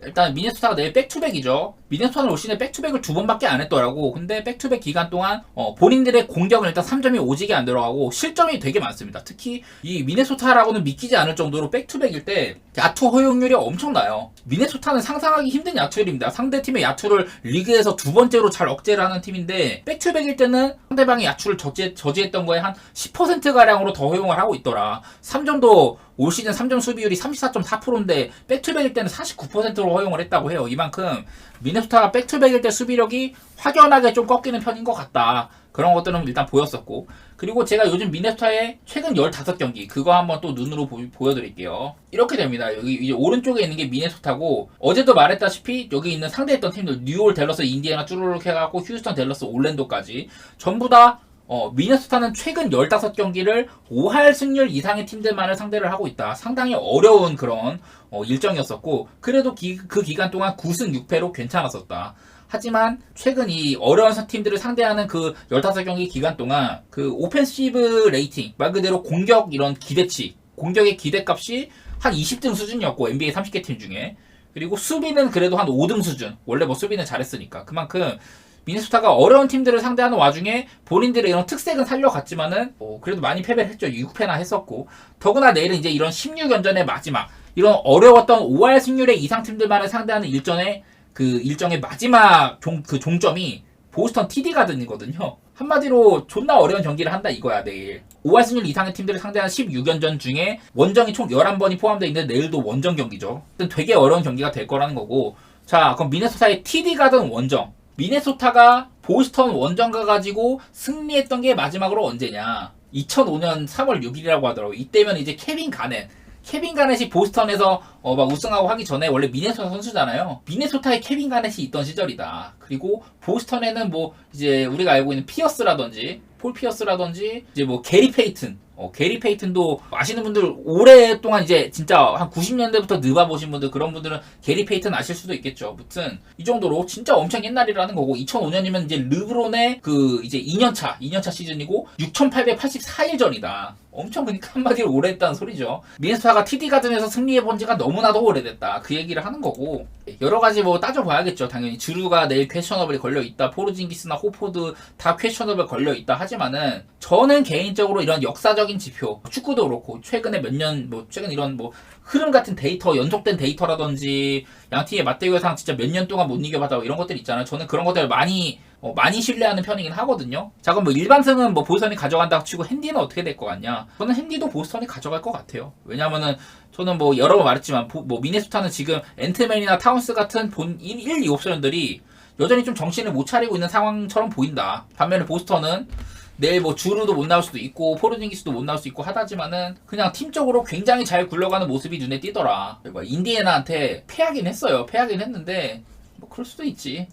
일단 미네소타가 내일 백투백이죠. 미네소타는 올 시즌에 백투백을 2번밖에 안 했더라고. 근데 백투백 기간 동안 본인들의 공격은 일단 3점이 오지게 안 들어가고 실점이 되게 많습니다. 특히 이 미네소타라고는 믿기지 않을 정도로 백투백일 때 야투 허용률이 엄청나요. 미네소타는 상상하기 힘든 야투율입니다. 상대팀의 야투를 리그에서 2번째로 잘 억제를 하는 팀인데 백투백일 때는 상대방의 야투를 저지했던 거에 한 10%가량으로 더 허용을 하고 있더라. 3점도 올 시즌 3점 수비율이 34.4%인데 백투백일 때는 49%로 허용을 했다고 해요. 이만큼 미네소타가 백투백일 때 수비력이 확연하게 좀 꺾이는 편인 것 같다. 그런 것들은 일단 보였었고, 그리고 제가 요즘 미네소타의 최근 15경기 그거 한번 또 눈으로 보여드릴게요. 이렇게 됩니다. 여기 이제 오른쪽에 있는 게 미네소타고, 어제도 말했다시피 여기 있는 상대했던 팀들 뉴올, 댈러스, 인디애나 쭈루룩 해갖고 휴스턴, 댈러스, 올랜도까지 전부 다 미네소타는 최근 15경기를 5할 승률 이상의 팀들만을 상대를 하고 있다. 상당히 어려운 그런 일정이었었고, 그래도 그 기간 동안 9승 6패로 괜찮았었다. 하지만 최근 이 어려운 팀들을 상대하는 그 15경기 기간 동안 그 오펜시브 레이팅, 말 그대로 공격 이런 기대치, 공격의 기대값이 한 20등 수준이었고, NBA 30개 팀 중에. 그리고 수비는 그래도 한 5등 수준. 원래 뭐 수비는 잘했으니까. 그만큼 미네소타가 어려운 팀들을 상대하는 와중에 본인들의 이런 특색은 살려갔지만은 그래도 많이 패배를 했죠. 6패나 했었고, 더구나 내일은 이제 이런 16연전의 마지막, 이런 어려웠던 5할 승률의 이상 팀들만을 상대하는 일정의 마지막 종점이 보스턴 TD 가든이거든요. 한마디로 존나 어려운 경기를 한다 이거야. 내일 5할 승률 이상의 팀들을 상대하는 16연전 중에 원정이 총 11번이 포함되어 있는데 내일도 원정 경기죠. 되게 어려운 경기가 될 거라는 거고, 자 그럼 미네소타의 TD 가든 원정, 미네소타가 보스턴 원정 가가지고 승리했던 게 마지막으로 언제냐? 2005년 3월 6일이라고 하더라고요. 이때면 이제 케빈 가넷이 보스턴에서 막 우승하고 하기 전에 원래 미네소타 선수잖아요. 미네소타에 케빈 가넷이 있던 시절이다. 그리고 보스턴에는 뭐 이제 우리가 알고 있는 피어스라든지 폴 피어스라든지 이제 뭐 게리 페이튼도 아시는 분들 오랫동안 이제 진짜 한 90년대부터 느바 보신 분들, 그런 분들은 게리 페이튼 아실 수도 있겠죠. 아무튼 이 정도로 진짜 엄청 옛날이라는 거고, 2005년이면 이제 르브론의 그 이제 2년차 시즌이고 6,884일 전이다. 엄청, 그러니까 한마디로 오래됐다는 소리죠. 미네소타가 TD 가든에서 승리해본 지가 너무나도 오래됐다. 그 얘기를 하는 거고, 여러 가지 뭐 따져봐야겠죠. 당연히 주루가 내일 퀘셔너블이 걸려있다. 포르징기스나 호포드 다 퀘셔너블 걸려있다. 하지만은 저는 개인적으로 이런 역사적인 지표, 축구도 그렇고 최근에 최근 이런 뭐 흐름 같은 데이터, 연속된 데이터라든지 양팀의 맞대결상 진짜 몇 년 동안 못 이겨봤다, 이런 것들 있잖아요. 저는 그런 것들을 많이 신뢰하는 편이긴 하거든요. 자, 그럼 뭐 일반승은 뭐 보스턴이 가져간다고 치고 핸디는 어떻게 될 것 같냐? 저는 핸디도 보스턴이 가져갈 것 같아요. 왜냐면은 저는 뭐 여러 번 말했지만 미네소타는 지금 앤트맨이나 타운스 같은 1, 2 옵션들이 여전히 좀 정신을 못 차리고 있는 상황처럼 보인다. 반면에 보스턴은 내일 뭐 주루도 못 나올 수도 있고 포르징기스도 못 나올 수 있고 하다지만은 그냥 팀적으로 굉장히 잘 굴러가는 모습이 눈에 띄더라. 인디애나한테 패하긴 했는데 뭐 그럴 수도 있지.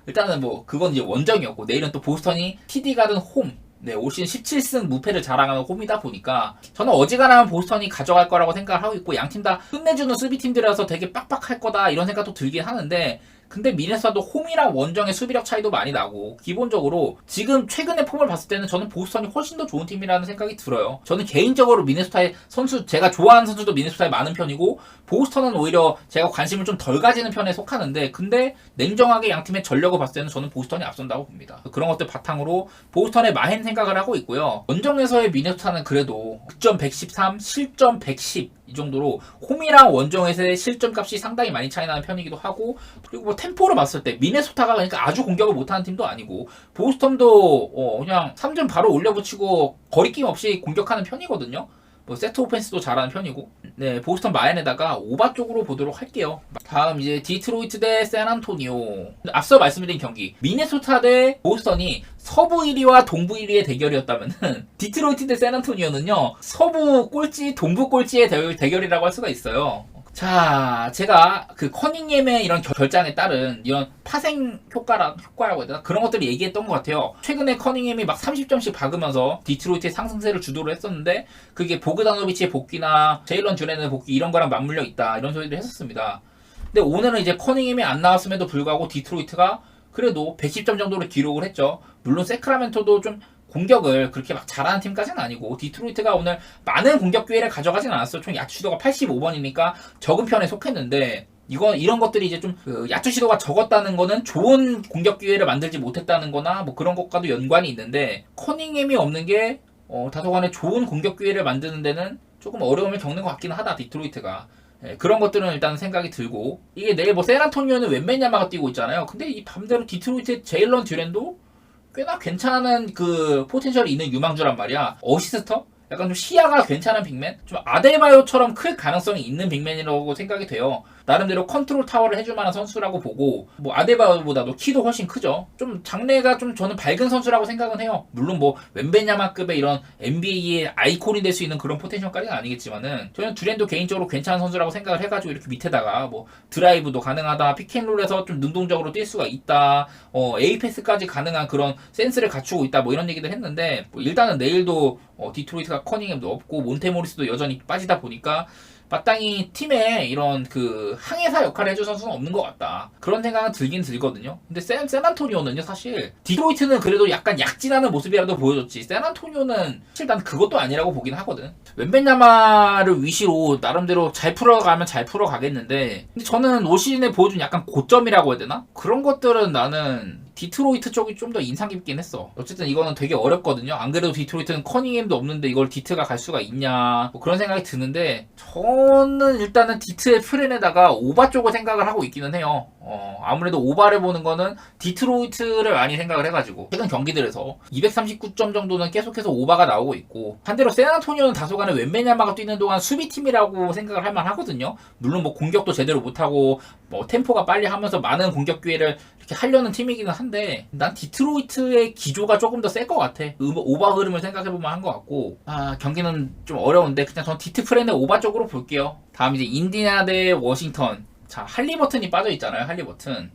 일단은 뭐 그건 이제 원정이었고, 내일은 또 보스턴이 TD 가든 홈, 올 시즌 17승 무패를 자랑하는 홈이다 보니까 저는 어지간하면 보스턴이 가져갈 거라고 생각을 하고 있고, 양팀 다 끝내주는 수비팀들이라서 되게 빡빡할 거다 이런 생각도 들긴 하는데, 근데 미네소타도 홈이랑 원정의 수비력 차이도 많이 나고, 기본적으로 지금 최근의 폼을 봤을 때는 저는 보스턴이 훨씬 더 좋은 팀이라는 생각이 들어요. 저는 개인적으로 미네소타의 선수, 제가 좋아하는 선수도 미네소타에 많은 편이고, 보스턴은 오히려 제가 관심을 좀 덜 가지는 편에 속하는데, 근데 냉정하게 양팀의 전력을 봤을 때는 저는 보스턴이 앞선다고 봅니다. 그런 것들 바탕으로 보스턴의 마행 생각을 하고 있고요. 원정에서의 미네소타는 그래도 득점 113, 실점 110 이 정도로 홈이랑 원정에서의 실점값이 상당히 많이 차이 나는 편이기도 하고, 그리고 뭐 템포로 봤을 때 미네소타가 그러니까 아주 공격을 못하는 팀도 아니고, 보스턴도 그냥 3점 바로 올려붙이고 거리낌 없이 공격하는 편이거든요. 뭐 세트 오펜스도 잘하는 편이고, 보스턴 마엔에다가 오바 쪽으로 보도록 할게요. 다음 이제 디트로이트 대 샌안토니오. 앞서 말씀드린 경기, 미네소타 대 보스턴이 서부 1위와 동부 1위의 대결이었다면은 디트로이트 대 샌안토니오는요 서부 꼴찌, 동부 꼴찌의 대결이라고 할 수가 있어요. 자, 제가 그 커닝햄의 이런 결장에 따른 이런 파생 효과라고 해야 되나? 그런 것들을 얘기했던 것 같아요. 최근에 커닝햄이 막 30점씩 박으면서 디트로이트의 상승세를 주도를 했었는데, 그게 보그다노비치의 복귀나 제일런 듀렌의 복귀 이런 거랑 맞물려 있다, 이런 소리를 했었습니다. 근데 오늘은 이제 커닝햄이 안 나왔음에도 불구하고 디트로이트가 그래도 110점 정도로 기록을 했죠. 물론 세크라멘토도 좀 공격을 그렇게 막 잘하는 팀까지는 아니고, 디트로이트가 오늘 많은 공격 기회를 가져가진 않았어요. 총 야투도가 85번이니까 적은 편에 속했는데, 이런 것들이 이제 좀 야투 시도가 적었다는 거는 좋은 공격 기회를 만들지 못했다는 거나 뭐 그런 것과도 연관이 있는데, 커닝햄이 없는 게 다소간에 좋은 공격 기회를 만드는 데는 조금 어려움을 겪는 것 같기는 하다, 디트로이트가. 그런 것들은 일단 생각이 들고, 이게 내일 뭐 샌안토니오는 웬벤야마가 뛰고 있잖아요. 근데 이 반대로 디트로이트의 제일런 듀랜도 꽤나 괜찮은 그 포텐셜이 있는 유망주란 말이야. 어시스터? 약간 좀 시야가 괜찮은 빅맨? 좀 아데바요처럼 클 가능성이 있는 빅맨이라고 생각이 돼요. 나름대로 컨트롤 타워를 해줄 만한 선수라고 보고, 뭐 아데바요보다도 키도 훨씬 크죠. 좀 장래가 좀 저는 밝은 선수라고 생각은 해요. 물론 뭐 웬벤야마급의 이런 NBA의 아이콘이 될 수 있는 그런 포텐셜까지는 아니겠지만은, 저는 듀랜도 개인적으로 괜찮은 선수라고 생각을 해가지고 이렇게 밑에다가 뭐 드라이브도 가능하다, 픽앤롤에서 좀 능동적으로 뛸 수가 있다, 에이패스까지 가능한 그런 센스를 갖추고 있다, 뭐 이런 얘기들 했는데, 뭐 일단은 내일도 디트로이트가 커닝햄도 없고 몬테모리스도 여전히 빠지다 보니까 마땅히 팀에 이런 그 항해사 역할을 해줄 선수는 없는 것 같다, 그런 생각은 들긴 들거든요. 근데 샌안토니오는요, 사실 디트로이트는 그래도 약간 약진하는 모습이라도 보여줬지, 샌안토니오는 사실 난 그것도 아니라고 보긴 하거든. 웬벤야마를 위시로 나름대로 잘 풀어가면 잘 풀어가겠는데, 근데 저는 올 시즌에 보여준 약간 고점이라고 해야 되나? 그런 것들은 나는 디트로이트 쪽이 좀 더 인상 깊긴 했어. 어쨌든 이거는 되게 어렵거든요. 안 그래도 디트로이트는 커닝햄도 없는데 이걸 디트가 갈 수가 있냐, 뭐 그런 생각이 드는데, 저는 일단은 디트의 플랜에다가 오바 쪽을 생각을 하고 있기는 해요. 아무래도 오바를 보는 거는 디트로이트를 많이 생각을 해가지고, 최근 경기들에서 239점 정도는 계속해서 오바가 나오고 있고, 반대로 샌안토니오는 다소간에 웬벤야마가 뛰는 동안 수비팀이라고 생각을 할 만하거든요. 물론 뭐 공격도 제대로 못하고 뭐 템포가 빨리 하면서 많은 공격 기회를 이렇게 하려는 팀이기는 한데, 난 디트로이트의 기조가 조금 더 셀 것 같아. 오바 흐름을 생각해보면 한 것 같고, 경기는 좀 어려운데 그냥 전 디트 프렌의 오바 쪽으로 볼게요. 다음 이제 인디애나 대 워싱턴. 자, 할리버튼이 빠져있잖아요.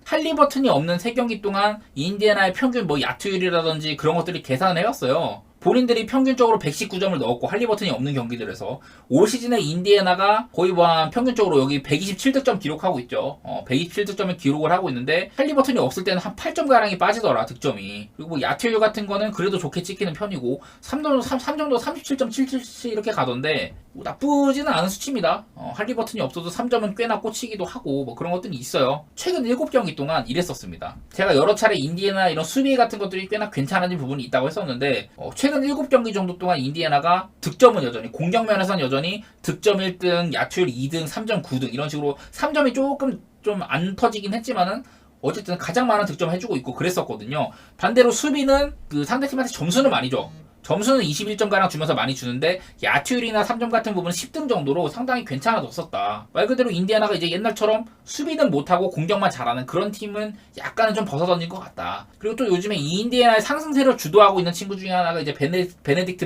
할리버튼이 없는 3경기 동안 인디애나의 평균 뭐 야투율이라든지 그런 것들이 계산을 해왔어요. 본인들이 평균적으로 119점을 넣었고, 할리버튼이 없는 경기들에서 올 시즌에 인디애나가 거의 뭐 한 평균적으로 여기 127득점 기록하고 있죠. 127득점을 기록을 하고 있는데, 할리버튼이 없을 때는 한 8점가량이 빠지더라, 득점이. 그리고 뭐 야투율 같은 거는 그래도 좋게 찍히는 편이고, 3점도 37.77 이렇게 가던데, 뭐 나쁘지는 않은 수치입니다. 할리버튼이 없어도 3점은 꽤나 꽂히기도 하고, 뭐 그런 것들이 있어요. 최근 7경기 동안 이랬었습니다. 제가 여러 차례 인디애나 이런 수비 같은 것들이 꽤나 괜찮은 부분이 있다고 했었는데, 최근 7경기 정도 동안 인디애나가 득점은 여전히, 공격면에서는 여전히 득점 1등, 야투율 2등, 3점 9등 이런 식으로 3점이 조금 좀 안 터지긴 했지만은 어쨌든 가장 많은 득점 해주고 있고 그랬었거든요. 반대로 수비는 그 상대팀한테 점수는 많이 줘. 점수는 21점가량 주면서 많이 주는데, 야투율이나 3점 같은 부분은 10등 정도로 상당히 괜찮아졌었다. 말 그대로 인디애나가 이제 옛날처럼 수비는 못하고 공격만 잘하는 그런 팀은 약간은 좀 벗어던진 것 같다. 그리고 또 요즘에 이 인디애나의 상승세를 주도하고 있는 친구 중에 하나가 이제 베네딕트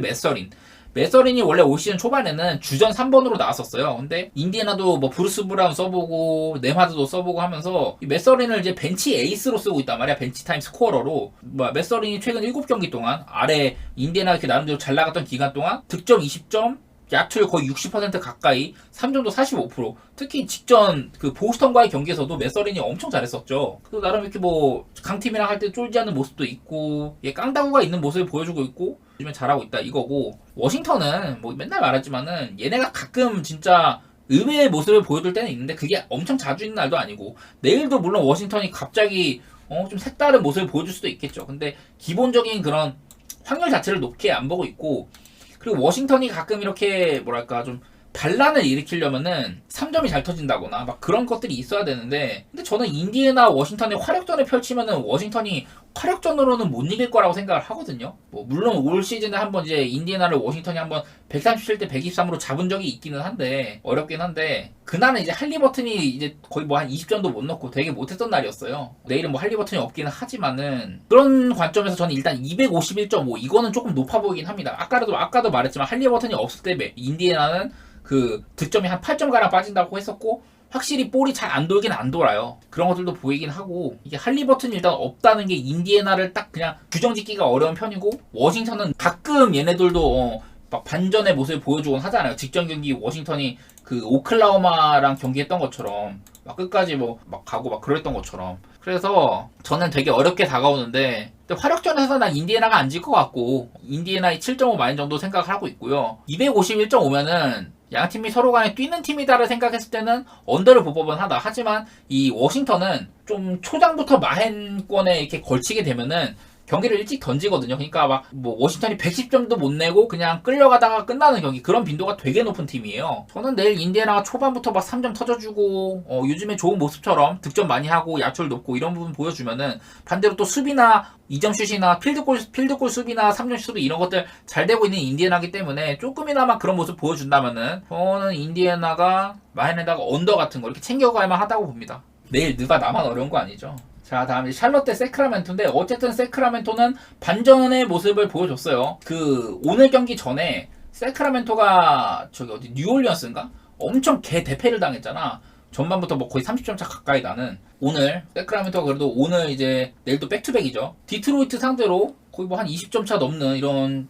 메서린이 원래 올 시즌 초반에는 주전 3번으로 나왔었어요. 근데 인디애나도 뭐 브루스 브라운 써보고 네마드도 써보고 하면서 이 메서린을 이제 벤치 에이스로 쓰고 있단 말이야. 벤치 타임 스코어러로. 메서린이 최근 7경기 동안 아래 인디애나 이렇게 나름대로 잘 나갔던 기간 동안 득점 20점, 야투율 거의 60% 가까이, 3점도 45%. 특히 직전 그 보스턴과의 경기에서도 메서린이 엄청 잘했었죠. 그래서 나름 이렇게 뭐 강팀이랑 할 때 쫄지 않는 모습도 있고, 깡다구가 있는 모습을 보여주고 있고, 요즘에 잘하고 있다 이거고, 워싱턴은 뭐 맨날 말하지만은 얘네가 가끔 진짜 의외의 모습을 보여줄 때는 있는데 그게 엄청 자주 있는 날도 아니고, 내일도 물론 워싱턴이 갑자기 좀 색다른 모습을 보여줄 수도 있겠죠. 근데 기본적인 그런 확률 자체를 높게 안 보고 있고, 그리고 워싱턴이 가끔 이렇게 뭐랄까 좀 반란을 일으키려면은 3점이 잘 터진다거나 막 그런 것들이 있어야 되는데, 근데 저는 인디애나 워싱턴의 화력전을 펼치면은 워싱턴이 화력전으로는 못 이길 거라고 생각을 하거든요. 뭐 물론 올 시즌에 한번 이제 인디애나를 워싱턴이 한번 137대 123으로 잡은 적이 있기는 한데, 어렵긴 한데, 그날은 이제 할리버튼이 이제 거의 뭐 한 20점도 못 넣고 되게 못했던 날이었어요. 내일은 뭐 할리버튼이 없기는 하지만은, 그런 관점에서 저는 일단 251.5 이거는 조금 높아 보이긴 합니다. 아까도 말했지만 할리버튼이 없을 때 인디애나는 그 득점이 한 8점가량 빠진다고 했었고, 확실히 볼이 잘 안 돌긴 안 돌아요. 그런 것들도 보이긴 하고, 이게 할리버튼이 일단 없다는 게 인디애나를 딱 그냥 규정 짓기가 어려운 편이고, 워싱턴은 가끔 얘네들도 막 반전의 모습을 보여주곤 하잖아요. 직전 경기 워싱턴이 그 오클라호마랑 경기했던 것처럼 막 끝까지 뭐 막 가고 막 그랬던 것처럼. 그래서 저는 되게 어렵게 다가오는데, 근데 화력전에서 난 인디애나가 안 질 것 같고, 인디애나의 7.5 마인 정도 생각을 하고 있고요. 251.5면은 양 팀이 서로 간에 뛰는 팀이다를 생각했을 때는 언더를 볼 법은 하다. 하지만 이 워싱턴은 좀 초장부터 마헨권에 이렇게 걸치게 되면은 경기를 일찍 던지거든요. 그러니까 막 뭐 워싱턴이 110점도 못 내고 그냥 끌려가다가 끝나는 경기, 그런 빈도가 되게 높은 팀이에요. 저는 내일 인디애나가 초반부터 막 3점 터져주고 요즘에 좋은 모습처럼 득점 많이 하고 야투를 높고 이런 부분 보여주면은 반대로 또 수비나 2점 슛이나 필드골 수비나 3점 수비 이런 것들 잘 되고 있는 인디애나기 때문에 조금이나마 그런 모습 보여준다면은 저는 인디애나가 마헨에다가 언더 같은 거 이렇게 챙겨갈 만하다고 봅니다. 내일 느가 나만 어려운 거 아니죠? 자, 다음에 샬럿 대 세크라멘토인데 어쨌든 세크라멘토는 반전의 모습을 보여줬어요. 오늘 경기 전에 세크라멘토가 저기 어디 뉴올리언스인가? 엄청 개 대패를 당했잖아. 전반부터 뭐 거의 30점 차 가까이 나는. 오늘 세크라멘토가 그래도 오늘 이제 내일 또 백투백이죠. 디트로이트 상대로 거의 뭐 한 20점 차 넘는 이런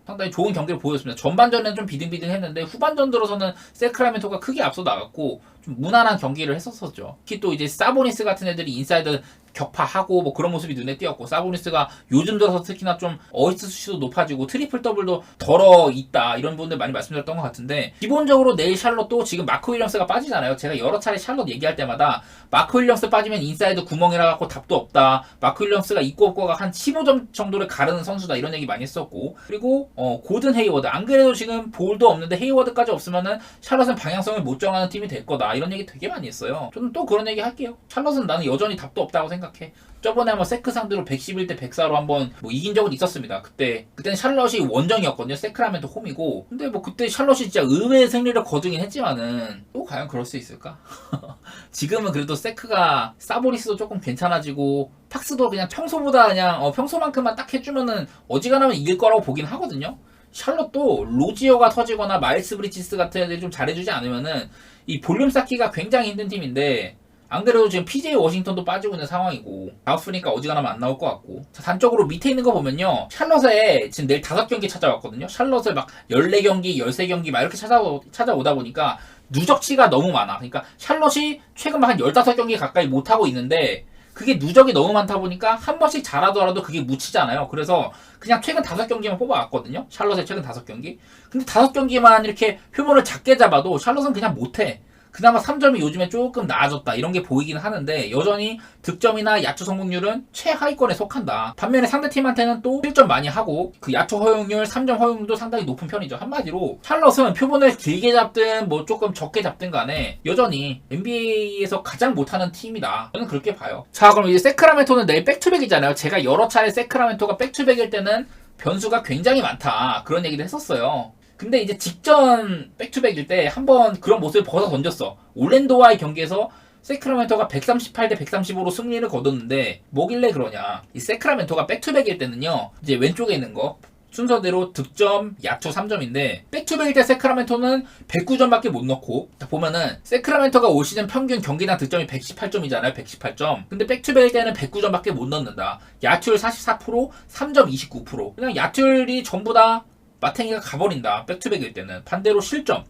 상당히 좋은 경기를 보여줬습니다. 전반전에는 좀 비등비등했는데 후반전 들어서는 세크라멘토가 크게 앞서 나갔고 좀 무난한 경기를 했었었죠. 특히 또 이제 사보니스 같은 애들이 인사이드 격파하고 뭐 그런 모습이 눈에 띄었고, 사보니스가 요즘 들어서 특히나 좀 어시스트 슛도 높아지고 트리플 더블도 덜어 있다 이런 부분들 많이 말씀드렸던 것 같은데, 기본적으로 내일 샬럿도 지금 마크 윌리엄스가 빠지잖아요. 제가 여러 차례 샬럿 얘기할 때마다 마크 윌리엄스 빠지면 인사이드 구멍이라 갖고 답도 없다, 마크 윌리엄스가 있고 없고가 한 15점 정도를 가르는 선수다 이런 얘기 많이 했었고, 그리고 고든 헤이워드, 안 그래도 지금 볼도 없는데 헤이워드까지 없으면은 샬럿은 방향성을 못 정하는 팀이 될 거다 이런 얘기 되게 많이 했어요. 저는 또 그런 얘기 할게요. 샬럿은 나는 여전히 답도 없다고 생각해. 저번에 한번 세크 상대로 111대 104로 한번 뭐 이긴 적은 있었습니다. 그때는 샬럿이 원정이었거든요. 세크라멘토 홈이고. 근데 뭐 그때 샬럿이 진짜 의외의 승리를 거두긴 했지만은 또 과연 그럴 수 있을까? 지금은 그래도 세크가 사보니스도 조금 괜찮아지고 팍스도 그냥 평소보다 그냥 평소만큼만 딱 해주면은 어지간하면 이길 거라고 보긴 하거든요. 샬럿도 로지어가 터지거나 마일스 브리지스 같은 애들이 좀 잘해주지 않으면은 이 볼륨 쌓기가 굉장히 힘든 팀인데, 안 그래도 지금 PJ 워싱턴도 빠지고 있는 상황이고 다우스니까 어지간하면 안 나올 것 같고. 자, 단적으로 밑에 있는 거 보면요, 샬럿에 지금 내일 5경기 찾아왔거든요. 샬럿을 막 14경기, 13경기 막 이렇게 찾아오다 보니까 누적치가 너무 많아. 그러니까 샬럿이 최근 한 15경기 가까이 못하고 있는데 그게 누적이 너무 많다 보니까 한 번씩 잘하더라도 그게 묻히잖아요. 그래서 그냥 최근 5경기만 뽑아왔거든요. 샬럿의 최근 5경기. 근데 5경기만 이렇게 표본을 작게 잡아도 샬럿은 그냥 못해. 그나마 3점이 요즘에 조금 나아졌다 이런 게 보이긴 하는데 여전히 득점이나 야투 성공률은 최하위권에 속한다. 반면에 상대팀한테는 또 실점 많이 하고 그 야투 허용률, 3점 허용률도 상당히 높은 편이죠. 한마디로 샬럿은 표본을 길게 잡든 뭐 조금 적게 잡든 간에 여전히 NBA에서 가장 못하는 팀이다. 저는 그렇게 봐요. 자, 그럼 이제 세크라멘토는 내일 백투백이잖아요. 제가 여러 차례 세크라멘토가 백투백일 때는 변수가 굉장히 많다 그런 얘기를 했었어요. 근데 이제 직전 백투백일 때 한번 그런 모습을 벗어 던졌어. 올랜도와의 경기에서 세크라멘토가 138대 135로 승리를 거뒀는데 뭐길래 그러냐. 이 세크라멘토가 백투백일 때는요, 이제 왼쪽에 있는 거 순서대로 득점, 야투 3점인데 백투백일 때 세크라멘토는 109점밖에 못 넣고, 보면은 세크라멘토가 올 시즌 평균 경기당 득점이 118점이잖아요. 118점. 근데 백투백일 때는 109점밖에 못 넣는다. 야투율 44%, 3점 29%. 그냥 야투율이 전부 다 마탱이가 가버린다. 백투백일 때는. 반대로 실점,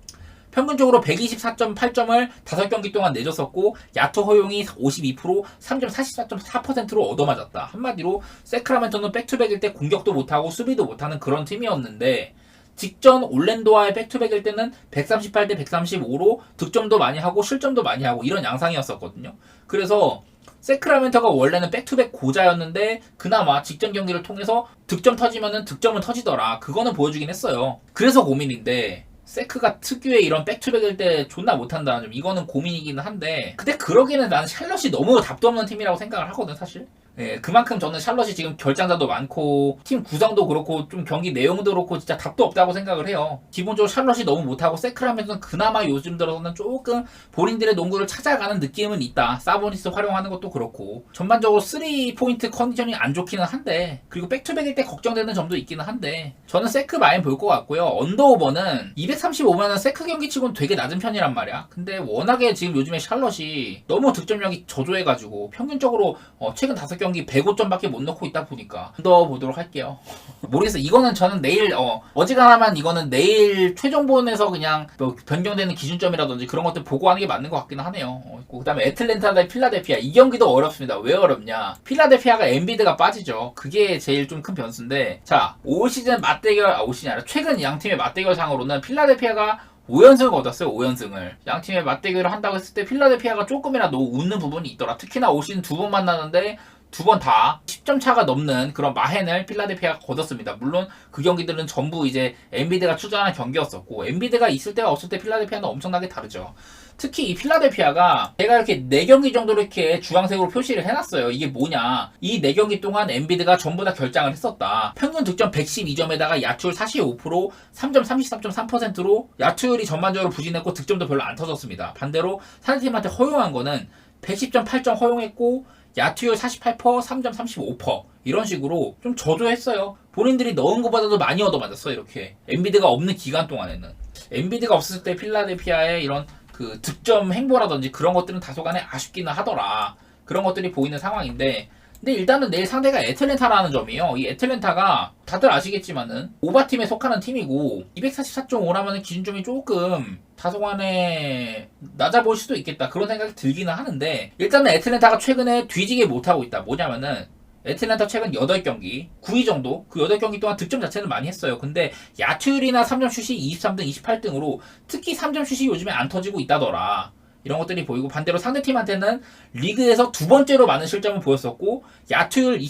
평균적으로 124.8점을 5경기 동안 내줬었고 야투 허용이 52%, 3점 44.4%로 얻어맞았다. 한마디로 세크라멘토는 백투백일 때 공격도 못하고 수비도 못하는 그런 팀이었는데, 직전 올랜도와의 백투백일 때는 138대 135로 득점도 많이 하고 실점도 많이 하고 이런 양상이었었거든요. 그래서 세크라멘토가 원래는 백투백 고자였는데 그나마 직전 경기를 통해서 득점 터지면은 득점은 터지더라. 그거는 보여주긴 했어요. 그래서 고민인데, 세크가 특유의 이런 백투백일 때 존나 못한다는 점, 이거는 고민이기는 한데, 근데 그러기에는 나는 샬럿이 너무 답도 없는 팀이라고 생각을 하거든 사실. 예, 그만큼 저는 샬럿이 지금 결장자도 많고 팀 구성도 그렇고 좀 경기 내용도 그렇고 진짜 답도 없다고 생각을 해요. 기본적으로 샬럿이 너무 못하고 세크라멘토는 그나마 요즘 들어서는 조금 본인들의 농구를 찾아가는 느낌은 있다. 사보니스 활용하는 것도 그렇고 전반적으로 3포인트 컨디션이 안 좋기는 한데, 그리고 백투백일 때 걱정되는 점도 있기는 한데 저는 세크 많이 볼 것 같고요. 언더오버는 235면은 세크 경기치고는 되게 낮은 편이란 말이야. 근데 워낙에 지금 요즘에 샬럿이 너무 득점력이 저조해가지고 평균적으로 최근 5경기 105점밖에 못 넣고 있다 보니까 더 보도록 할게요. 모르겠어요. 이거는 저는 내일 어지간하면 이거는 내일 최종본에서 그냥 뭐 변경되는 기준점이라든지 그런 것들 보고 하는 게 맞는 것 같기는 하네요. 그 다음에 애틀랜타 대 필라델피아, 이 경기도 어렵습니다. 왜 어렵냐, 필라델피아가 엔비드가 빠지죠. 그게 제일 좀 큰 변수인데, 자, 올 시즌 맞대결, 올 시즌이 아니라 최근 양 팀의 맞대결 상으로는 필라델피아가 5연승을 거뒀어요. 5연승을. 양 팀의 맞대결을 한다고 했을 때 필라델피아가 조금이라도 웃는 부분이 있더라. 특히나 올 시즌 2번 만나는데 2번 다 10점 차가 넘는 그런 마헨을 필라델피아가 거뒀습니다. 물론 그 경기들은 전부 이제 엔비드가 출전한 경기였었고, 엔비드가 있을 때와 없을 때 필라델피아는 엄청나게 다르죠. 특히 이 필라델피아가 제가 이렇게 4경기 정도로 이렇게 주황색으로 표시를 해놨어요. 이게 뭐냐, 이 4경기 동안 엔비드가 전부 다 결장을 했었다. 평균 득점 112점에다가 야투율 45%, 3점 33.3%로 야투율이 전반적으로 부진했고 득점도 별로 안 터졌습니다. 반대로 상대팀한테 허용한 거는 110점 8점 허용했고 야투율 48%, 3점 35% 이런 식으로 좀 저조했어요. 본인들이 넣은 것보다도 많이 얻어맞았어요. 이렇게 엔비드가 없는 기간 동안에는. 엔비드가 없었을 때 필라델피아의 이런 그 득점 행보라든지 그런 것들은 다소간에 아쉽기는 하더라. 그런 것들이 보이는 상황인데, 근데 일단은 내일 상대가 애틀랜타라는 점이에요. 이 애틀랜타가 다들 아시겠지만은 오바팀에 속하는 팀이고 244.5라면 기준점이 조금 다소간에 낮아 보일 수도 있겠다, 그런 생각이 들기는 하는데, 일단은 애틀랜타가 최근에 뒤지게 못하고 있다. 뭐냐면은 애틀랜타 최근 8경기 9위 정도, 그 8경기 동안 득점 자체는 많이 했어요. 근데 야투율이나 3점 슛이 23등 28등으로 특히 3점 슛이 요즘에 안 터지고 있다더라. 이런 것들이 보이고, 반대로 상대팀한테는 리그에서 2번째로 많은 실점을 보였었고 야투율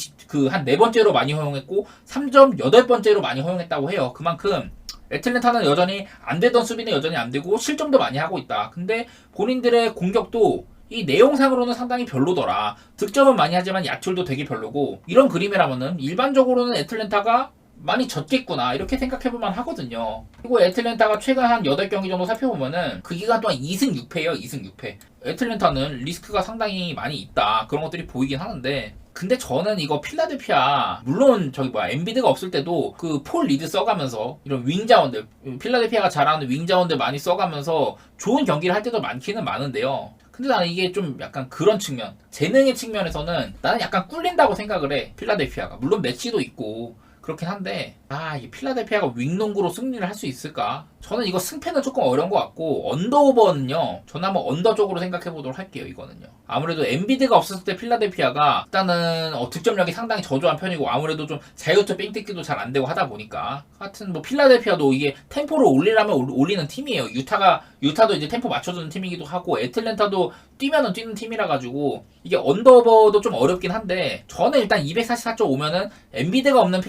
한 4번째로 많이 허용했고 3점 8번째로 많이 허용했다고 해요. 그만큼 애틀랜타는 여전히 안 되던 수비는 여전히 안 되고 실점도 많이 하고 있다. 근데 본인들의 공격도 이 내용상으로는 상당히 별로더라. 득점은 많이 하지만 야투율도 되게 별로고, 이런 그림이라면은 일반적으로는 애틀랜타가 많이 졌겠구나 이렇게 생각해볼만 하거든요. 그리고 애틀랜타가 최근 한 8경기 정도 살펴보면은 그 기간 동안 2승 6패예요. 2승 6패. 애틀랜타는 리스크가 상당히 많이 있다, 그런 것들이 보이긴 하는데, 근데 저는 이거 필라델피아, 물론 엔비드가 없을 때도 그 폴 리드 써가면서 이런 윙 자원들, 필라델피아가 잘하는 윙 자원들 많이 써가면서 좋은 경기를 할 때도 많기는 많은데요. 근데 나는 이게 좀 약간 그런 측면, 재능의 측면에서는 나는 약간 꿀린다고 생각을 해. 필라델피아가 물론 매치도 있고 그렇긴 한데, 이 필라델피아가 윙농구로 승리를 할 수 있을까? 저는 이거 승패는 조금 어려운 것 같고, 언더오버는요, 저는 한번 언더 쪽으로 생각해 보도록 할게요. 이거는요, 아무래도 엔비드가 없었을 때 필라델피아가 일단은 득점력이 상당히 저조한 편이고, 아무래도 좀 자유투 뺑뜯기도 잘 안 되고 하다 보니까, 하여튼 뭐 필라델피아도 이게 템포를 올리려면 올리는 팀이에요. 유타도 이제 템포 맞춰주는 팀이기도 하고, 애틀랜타도 뛰면은 뛰는 팀이라 가지고 이게 언더오버도 좀 어렵긴 한데, 저는 일단 244.5면은 엔비드가 없는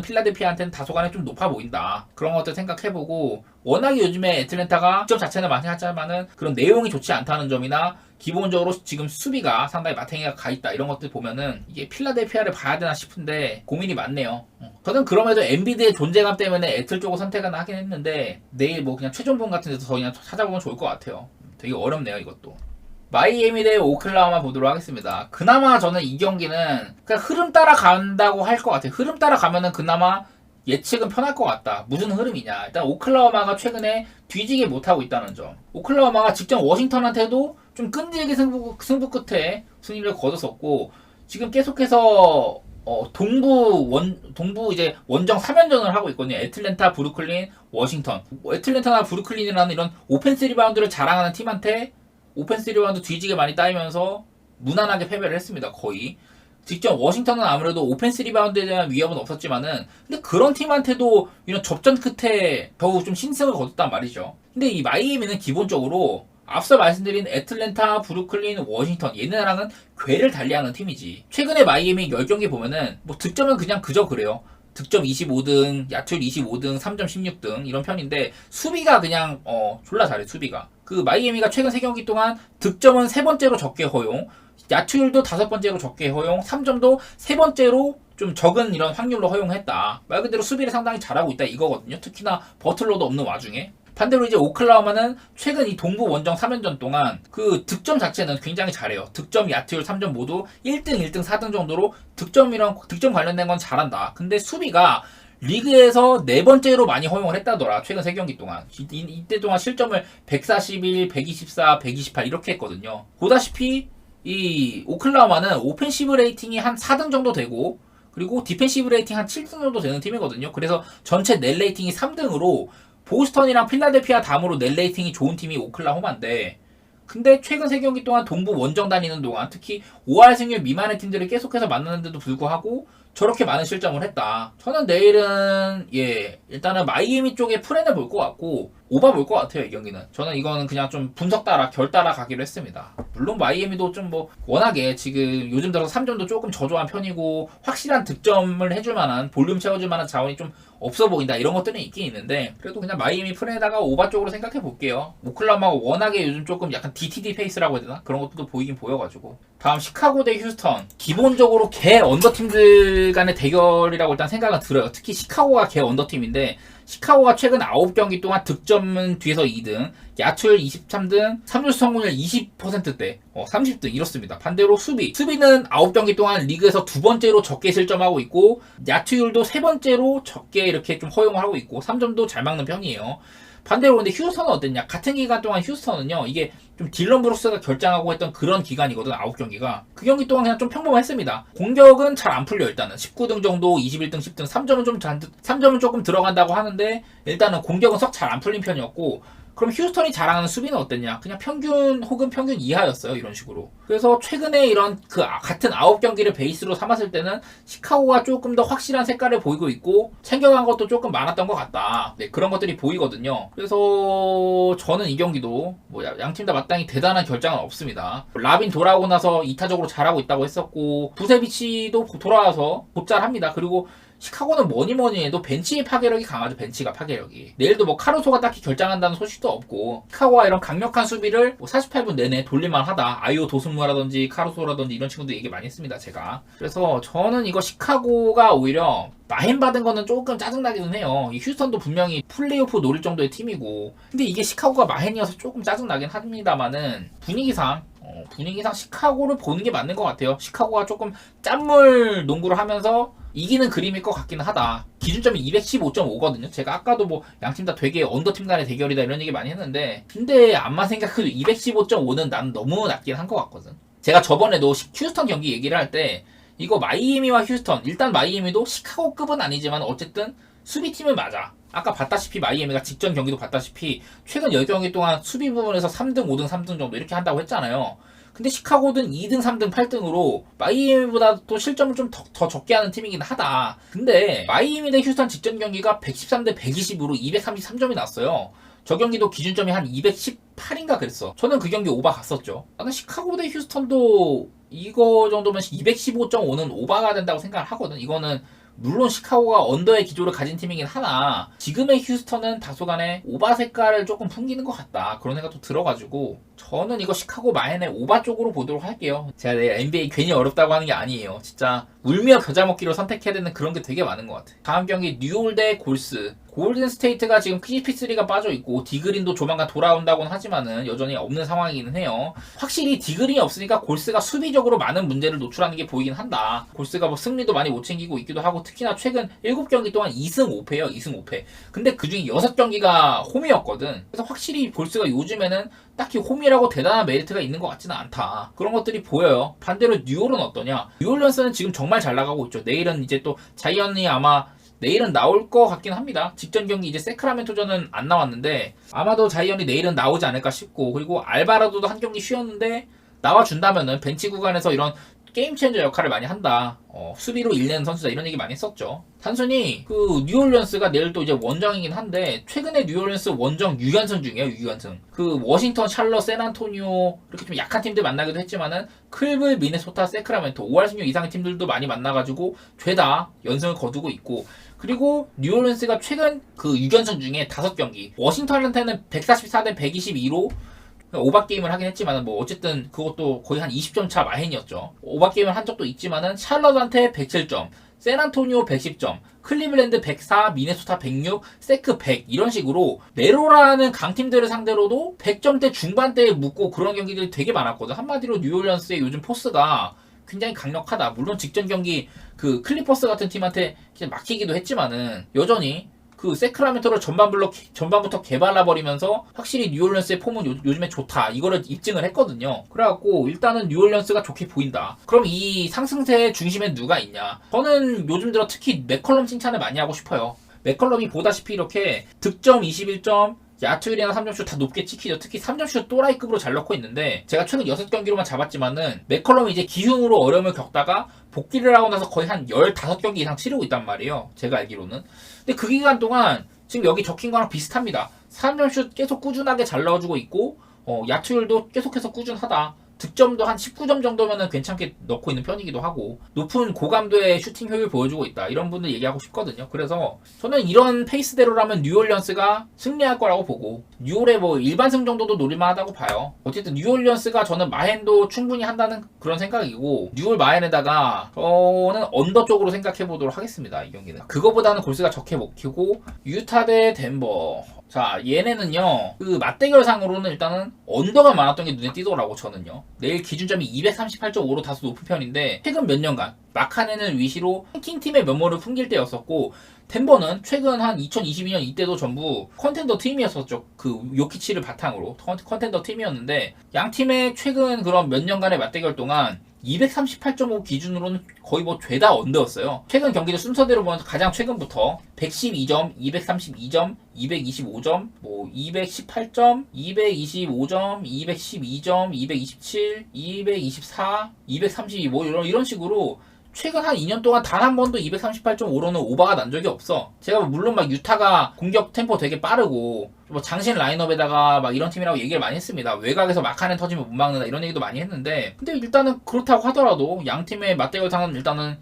필라델피아한테는 다소간에 좀 높아 보인다. 그런 것들 생각해보고, 워낙에 요즘에 애틀랜타가 득점 자체는 많이 하지만은 그런 내용이 좋지 않다는 점이나 기본적으로 지금 수비가 상당히 마탱이가 가있다, 이런 것들 보면은 이게 필라델피아를 봐야 되나 싶은데 고민이 많네요. 저는 그럼에도 엔비드의 존재감 때문에 애틀 쪽을 선택은 하긴 했는데, 내일 뭐 그냥 최종본 같은 데서 그냥 찾아보면 좋을 것 같아요. 되게 어렵네요 이것도. 마이애미 대 오클라호마 보도록 하겠습니다. 그나마 저는 이 경기는 그냥 흐름 따라간다고 할 것 같아요. 흐름 따라가면은 그나마 예측은 편할 것 같다. 무슨 흐름이냐, 일단 오클라호마가 최근에 뒤지게 못하고 있다는 점. 오클라호마가 직전 워싱턴한테도 좀 끈질긴 승부 끝에 승리를 거뒀었고, 지금 계속해서 동부 이제 원정 3연전을 하고 있거든요. 애틀랜타, 브루클린, 워싱턴. 애틀랜타나 브루클린이라는 이런 오펜스 리바운드를 자랑하는 팀한테 오펜스 리바운드 뒤지게 많이 따이면서 무난하게 패배를 했습니다. 거의. 직전 워싱턴은 아무래도 오펜스 리바운드에 대한 위협은 없었지만은, 근데 그런 팀한테도 이런 접전 끝에 겨우 좀 신승을 거뒀단 말이죠. 근데 이 마이애미는 기본적으로 앞서 말씀드린 애틀랜타, 브루클린, 워싱턴, 얘네랑은 궤를 달리하는 팀이지. 최근에 마이애미 10경기 보면은 뭐 득점은 그냥 그저 그래요. 득점 25등, 야투율 25등, 3점 16등 이런 편인데, 수비가 그냥 졸라 잘해. 수비가. 그 마이애미가 최근 3경기 동안 득점은 3번째로 적게 허용, 야투율도 5번째로 적게 허용, 3점도 3번째로 좀 적은 이런 확률로 허용했다. 말 그대로 수비를 상당히 잘하고 있다 이거거든요. 특히나 버틀러도 없는 와중에. 반대로 이제 오클라호마는 최근 이 동부 원정 3연전 동안 그 득점 자체는 굉장히 잘해요. 득점, 야투율, 3점 모두 1등, 1등, 4등 정도로 득점 관련된 건 잘한다. 근데 수비가 리그에서 4번째로 많이 허용을 했다더라. 최근 3경기 동안. 이때 동안 실점을 141, 124, 128 이렇게 했거든요. 보다시피 이 오클라호마는 오펜시브 레이팅이 한 4등 정도 되고, 그리고 디펜시브 레이팅 한 7등 정도 되는 팀이거든요. 그래서 전체 넷 레이팅이 3등으로 보스턴이랑 필라델피아 다음으로 넷 레이팅이 좋은 팀이 오클라호마인데, 근데 최근 3경기 동안 동부 원정 다니는 동안 특히 5할 승률 미만의 팀들을 계속해서 만나는데도 불구하고 저렇게 많은 실점을 했다. 저는 내일은 일단은 마이애미 쪽에 플랜을 볼 것 같고 오바 볼 것 같아요. 이 경기는 저는 이거는 그냥 좀 분석 따라 결 따라 가기로 했습니다. 물론 마이애미도 좀 뭐 워낙에 지금 요즘 들어서 3점도 조금 저조한 편이고 확실한 득점을 해줄 만한 볼륨 채워줄 만한 자원이 좀 없어 보인다 이런 것들은 있긴 있는데 그래도 그냥 마이애미 플랜에다가 오바 쪽으로 생각해 볼게요. 오클라호마가 워낙에 요즘 조금 약간 DTD 페이스라고 해야 되나? 그런 것도 보이긴 보여가지고 다음 시카고 대 휴스턴. 기본적으로 개 언더팀들 간의 대결이라고 일단 생각은 들어요. 특히 시카고가 개 언더팀인데 시카고가 최근 9경기 동안 득점은 뒤에서 2등, 야투율 23등, 3루 성공률 20%대, 30등 이렇습니다. 반대로 수비는 9경기 동안 리그에서 두 번째로 적게 실점하고 있고 야투율도 세 번째로 적게 이렇게 좀 허용을 하고 있고 3점도 잘 막는 편이에요. 반대로 근데 휴스턴은 어땠냐? 같은 기간 동안 휴스턴은요, 이게 좀 딜런 브룩스가 결장하고 했던 그런 기간이거든, 9경기가. 그 경기 동안 그냥 좀 평범했습니다. 공격은 잘 안 풀려, 일단은. 19등 정도, 21등, 10등, 3점은 조금 들어간다고 하는데, 일단은 공격은 썩 잘 안 풀린 편이었고, 그럼 휴스턴이 자랑하는 수비는 어땠냐? 그냥 평균 혹은 평균 이하였어요. 이런 식으로. 그래서 최근에 이런 그 같은 9경기를 베이스로 삼았을 때는 시카고가 조금 더 확실한 색깔을 보이고 있고 챙겨간 것도 조금 많았던 것 같다. 네, 그런 것들이 보이거든요. 그래서 저는 이 경기도 뭐 양팀 다 마땅히 대단한 결장은 없습니다. 라빈 돌아오고 나서 이타적으로 잘하고 있다고 했었고 부세비치도 돌아와서 곧잘합니다. 그리고 시카고는 뭐니 해도 벤치의 파괴력이 강하죠. 벤치가 파괴력이. 내일도 뭐 카루소가 딱히 결장한다는 소식도 없고 시카고와 이런 강력한 수비를 뭐 48분 내내 돌릴만 하다. 아이오 도스무라든지 카루소라든지 이런 친구들 얘기 많이 했습니다. 제가. 그래서 저는 이거 시카고가 오히려 마인 받은 거는 조금 짜증나기는 해요. 이 휴스턴도 분명히 플레이오프 노릴 정도의 팀이고 근데 이게 시카고가 마인이어서 조금 짜증나긴 합니다만은 분위기상 시카고를 보는 게 맞는 것 같아요. 시카고가 조금 짠물 농구를 하면서 이기는 그림일 것 같기는 하다. 기준점이 215.5거든요. 제가 아까도 뭐 양팀 다 되게 언더팀 간의 대결이다 이런 얘기 많이 했는데 근데 암만 생각해도 215.5는 난 너무 낮긴 한 것 같거든. 제가 저번에도 휴스턴 경기 얘기를 할 때 이거 마이애미와 휴스턴 일단 마이애미도 시카고급은 아니지만 어쨌든 수비팀은 맞아. 아까 봤다시피 마이애미가 직전 경기도 봤다시피 최근 10경기 동안 수비 부분에서 3등, 5등, 3등 정도 이렇게 한다고 했잖아요. 근데 시카고는 2등, 3등, 8등으로 마이애미보다 또 실점을 좀 더 적게 하는 팀이긴 하다. 근데 마이애미 대 휴스턴 직전 경기가 113대 120으로 233점이 났어요. 저 경기도 기준점이 한 218인가 그랬어. 저는 그 경기 오바 갔었죠. 나는 시카고 대 휴스턴도 이거 정도면 215.5는 오바가 된다고 생각을 하거든. 이거는 물론 시카고가 언더의 기조를 가진 팀이긴 하나 지금의 휴스턴은 다소간에 오바 색깔을 조금 풍기는 것 같다 그런 생각도 들어가지고 저는 이거 시카고 마인의 오바 쪽으로 보도록 할게요. 제가 내일 NBA 괜히 어렵다고 하는 게 아니에요. 진짜 울며 겨자 먹기로 선택해야 되는 그런 게 되게 많은 것 같아. 다음 경기 뉴올 대 골스. 골든 스테이트가 지금 CP3가 빠져있고 디그린도 조만간 돌아온다고는 하지만은 여전히 없는 상황이기는 해요. 확실히 디그린이 없으니까 골스가 수비적으로 많은 문제를 노출하는 게 보이긴 한다. 골스가 뭐 승리도 많이 못 챙기고 있기도 하고 특히나 최근 7경기 동안 2승 5패예요. 2승 5패. 근데 그중에 6경기가 홈이었거든. 그래서 확실히 골스가 요즘에는 딱히 홈이라고 대단한 메리트가 있는 것 같지는 않다. 그런 것들이 보여요. 반대로 뉴올은 어떠냐? 뉴올리언스는 지금 정말 잘 나가고 있죠. 내일은 이제 또 자이언이 아마 내일은 나올 것 같긴 합니다. 직전 경기 이제 세크라멘토전은 안 나왔는데 아마도 자이언이 내일은 나오지 않을까 싶고 그리고 알바라도도 한 경기 쉬었는데 나와준다면은 벤치 구간에서 이런 게임 체인저 역할을 많이 한다. 수비로 일내는 선수다 이런 얘기 많이 했었죠. 단순히 그 뉴올리언스가 내일 또 이제 원정이긴 한데 최근에 뉴올리언스 원정 6연승 중이에요. 6연승. 그 워싱턴, 샬럿, 샌안토니오 이렇게 좀 약한 팀들 만나기도 했지만은 클브, 미네소타, 세크라멘토 5할 승률 이상의 팀들도 많이 만나가지고 죄다 연승을 거두고 있고 그리고 뉴올리언스가 최근 그 6연승 중에 5경기 워싱턴한테는 144대 122로 오바 게임을 하긴 했지만은 뭐 어쨌든 그것도 거의 한 20점 차 마헨이었죠. 오바 게임을 한 적도 있지만은 샬럿한테 107점, 샌안토니오 110점, 클리블랜드 104, 미네소타 106, 세크 100 이런 식으로 네로라는 강팀들을 상대로도 100점대 중반대에 묶고 그런 경기들이 되게 많았거든. 한마디로 뉴올리언스의 요즘 포스가 굉장히 강력하다. 물론 직전 경기 그 클리퍼스 같은 팀한테 막히기도 했지만은 여전히 그 세크라멘토를 전반부터 개발라버리면서 확실히 뉴올리언스의 폼은 요즘에 좋다. 이거를 입증을 했거든요. 그래갖고 일단은 뉴올리언스가 좋게 보인다. 그럼 이 상승세의 중심에 누가 있냐? 저는 요즘 들어 특히 맥컬럼 칭찬을 많이 하고 싶어요. 맥컬럼이 보다시피 이렇게 득점 21점, 야투율이나 3점슛 다 높게 찍히죠. 특히 3점슛 또라이급으로 잘 넣고 있는데 제가 최근 6경기로만 잡았지만은 맥컬럼이 이제 기흉으로 어려움을 겪다가 복귀를 하고 나서 거의 한 15경기 이상 치르고 있단 말이에요. 제가 알기로는. 근데 그 기간 동안 지금 여기 적힌 거랑 비슷합니다. 3점슛 계속 꾸준하게 잘 넣어주고 있고 야투율도 계속해서 꾸준하다. 득점도 한 19점 정도면은 괜찮게 넣고 있는 편이기도 하고 높은 고감도의 슈팅 효율 보여주고 있다. 이런 분들 얘기하고 싶거든요. 그래서 저는 이런 페이스대로라면 뉴올리언스가 승리할 거라고 보고 뉴올의 뭐 일반승 정도도 노릴만하다고 봐요. 어쨌든 뉴올리언스가 저는 마헨도 충분히 한다는 그런 생각이고 뉴올 마헨에다가 저는 언더 쪽으로 생각해 보도록 하겠습니다. 이 경기는 그거보다는 골수가 적게 먹히고 유타 대 덴버. 자, 얘네는요, 그 맞대결상으로는 일단은 언더가 많았던 게 눈에 띄더라고, 저는요. 내일 기준점이 238.5로 다소 높은 편인데, 최근 몇 년간, 마카네는 위시로 랭킹팀의 면모를 풍길 때였었고, 덴버는 최근 한 2022년 이때도 전부 컨텐더 팀이었었죠. 그 요키치를 바탕으로. 컨텐더 팀이었는데, 양 팀의 최근 그런 몇 년간의 맞대결 동안 238.5 기준으로는 거의 뭐 죄다 언더였어요. 최근 경기도 순서대로 보면 가장 최근부터 112점, 232점, 225점, 뭐 218점, 225점, 212점, 227, 224, 232 뭐 이런 식으로 최근 한 2년 동안 단 한 번도 238.5로는 오버가 난 적이 없어. 제가 물론 막 유타가 공격 템포 되게 빠르고 뭐 장신 라인업에다가 막 이런 팀이라고 얘기를 많이 했습니다. 외곽에서 마카넨 터지면 못 막는다 이런 얘기도 많이 했는데 근데 일단은 그렇다고 하더라도 양 팀의 맞대결상은 일단은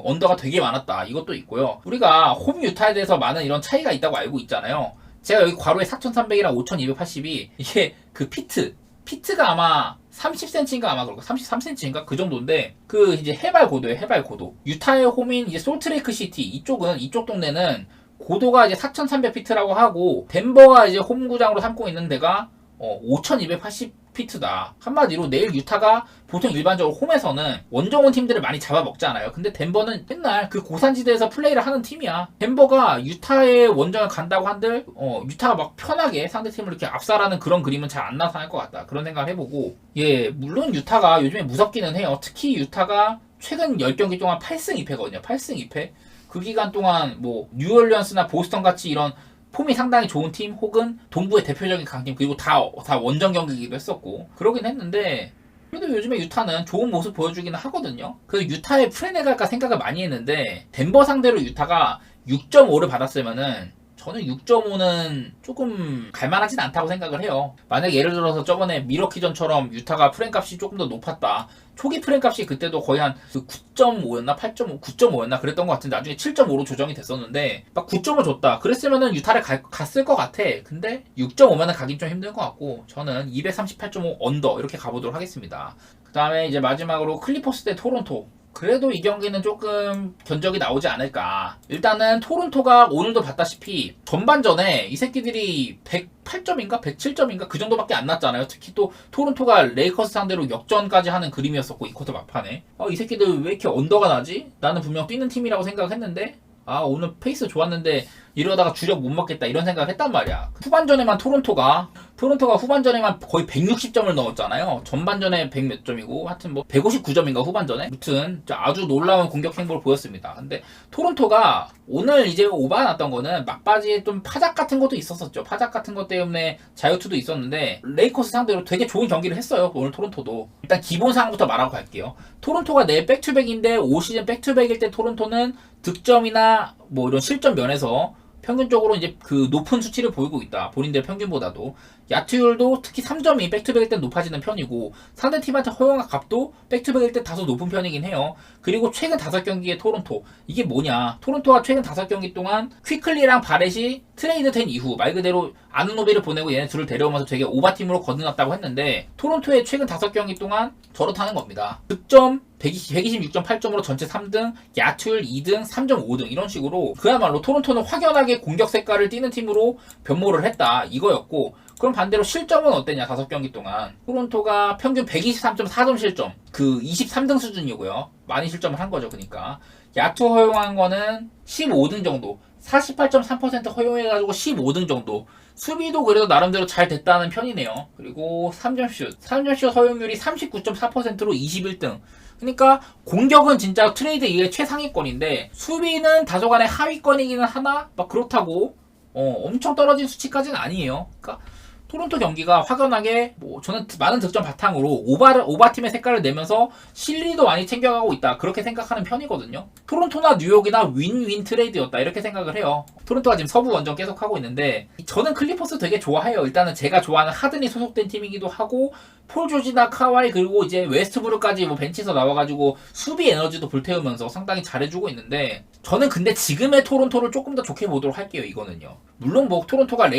언더가 되게 많았다. 이것도 있고요. 우리가 홈 유타에 대해서 많은 이런 차이가 있다고 알고 있잖아요. 제가 여기 괄호에 4,300이랑 5,280이 이게 그 피트가 아마 30cm인가 아마 그렇고 33cm인가 그 정도인데 그 이제 해발 고도예요. 해발 고도. 유타의 홈인 이제 솔트레이크 시티 이쪽 동네는 고도가 이제 4,300피트라고 하고 덴버가 이제 홈구장으로 삼고 있는 데가 5,280피트다. 한마디로 내일 유타가 보통 일반적으로 홈에서는 원정원 팀들을 많이 잡아먹잖아요. 근데 덴버는 맨날 그 고산지대에서 플레이를 하는 팀이야. 덴버가 유타의 원정을 간다고 한들 유타가 막 편하게 상대팀을 이렇게 압살하는 그런 그림은 잘 안 나타날 것 같다. 그런 생각을 해보고 예 물론 유타가 요즘에 무섭기는 해요. 특히 유타가 최근 10경기 동안 8승 2패거든요. 8승 2패. 그 기간 동안 뭐 뉴올리언스나 보스턴 같이 이런 폼이 상당히 좋은 팀 혹은 동부의 대표적인 강팀 그리고 다 원정 경기이기도 했었고 그러긴 했는데 그래도 요즘에 유타는 좋은 모습 보여주기는 하거든요. 그래서 유타에 풀어내갈까 생각을 많이 했는데 덴버 상대로 유타가 6.5를 받았으면은 저는 6.5는 조금 갈만하진 않다고 생각을 해요. 만약 예를 들어서 저번에 미러키전처럼 유타가 프랭값이 조금 더 높았다. 초기 프랭값이 그때도 거의 한 9.5였나 8.5, 9.5였나 그랬던 것 같은데 나중에 7.5로 조정이 됐었는데 막 9.5 줬다. 그랬으면은 유타를 갔을 것 같아. 근데 6.5면은 가긴 좀 힘든 것 같고 저는 238.5 언더 이렇게 가보도록 하겠습니다. 그 다음에 이제 마지막으로 클리퍼스 대 토론토. 그래도 이 경기는 조금 견적이 나오지 않을까. 일단은 토론토가 오늘도 봤다시피 전반전에 이 새끼들이 108점인가 107점인가 그 정도밖에 안 났잖아요. 특히 또 토론토가 레이커스 상대로 역전까지 하는 그림이었었고 이 쿼터 막판에 이 새끼들 왜 이렇게 언더가 나지? 나는 분명 뛰는 팀이라고 생각했는데 오늘 페이스 좋았는데 이러다가 주력 못 먹겠다 이런 생각을 했단 말이야. 후반전에만 토론토가 후반전에만 거의 160점을 넣었잖아요. 전반전에 100 몇 점이고 하여튼 뭐 159점인가 후반전에 아무튼 아주 놀라운 공격 행보를 보였습니다. 근데 토론토가 오늘 이제 오바가 났던 거는 막바지에 좀 파작 같은 것도 있었었죠. 파작 같은 것 때문에 자유투도 있었는데 레이커스 상대로 되게 좋은 경기를 했어요. 오늘 토론토도. 일단 기본 사항부터 말하고 갈게요. 토론토가 내 백투백인데 올 시즌 백투백일 때 토론토는 득점이나 뭐 이런 실점 면에서 평균적으로 이제 그 높은 수치를 보이고 있다. 본인들 평균보다도. 야투율도 특히 3점이 백투백일 때 높아지는 편이고 상대팀한테 허용한 값도 백투백일 때 다소 높은 편이긴 해요. 그리고 최근 5경기의 토론토. 이게 뭐냐. 토론토가 최근 5경기 동안 퀴클리랑 바렛이 트레이드 된 이후 말 그대로 아누노비를 보내고 얘네 둘을 데려오면서 되게 오바팀으로 거듭났다고 했는데 토론토의 최근 5경기 동안 저렇다는 겁니다. 득점 126.8점으로 전체 3등, 야투율 2등, 3.5등 이런 식으로 그야말로 토론토는 확연하게 공격 색깔을 띠는 팀으로 변모를 했다 이거였고 그럼 반대로 실점은 어땠냐 5경기 동안 토론토가 평균 123.4점 실점 그 23등 수준이고요. 많이 실점을 한 거죠. 그러니까 야투 허용한 거는 15등 정도 48.3% 허용해가지고 15등 정도 수비도 그래도 나름대로 잘 됐다는 편이네요. 그리고 3점슛 허용률이 39.4%로 21등 그러니까 공격은 진짜 트레이드 이게 최상위권인데 수비는 다소간의 하위권이기는 하나 막 그렇다고 엄청 떨어진 수치까지는 아니에요. 그러니까 토론토 경기가 확연하게 저는 많은 득점 바탕으로 오바팀의 색깔을 내면서 실리도 많이 챙겨가고 있다, 그렇게 생각하는 편이거든요. 토론토나 뉴욕이나 윈윈 트레이드였다, 이렇게 생각을 해요. 토론토가 지금 서부 원정 계속 하고 있는데 저는 클리퍼스 되게 좋아해요. 일단은 제가 좋아하는 하든이 소속된 팀이기도 하고 폴 조지나 카와이 그리고 이제 웨스트브룩까지 벤치에서 나와가지고 수비 에너지도 불태우면서 상당히 잘해주고 있는데, 저는 근데 지금의 토론토를 조금 더 좋게 보도록 할게요. 이거는요, 물론 토론토가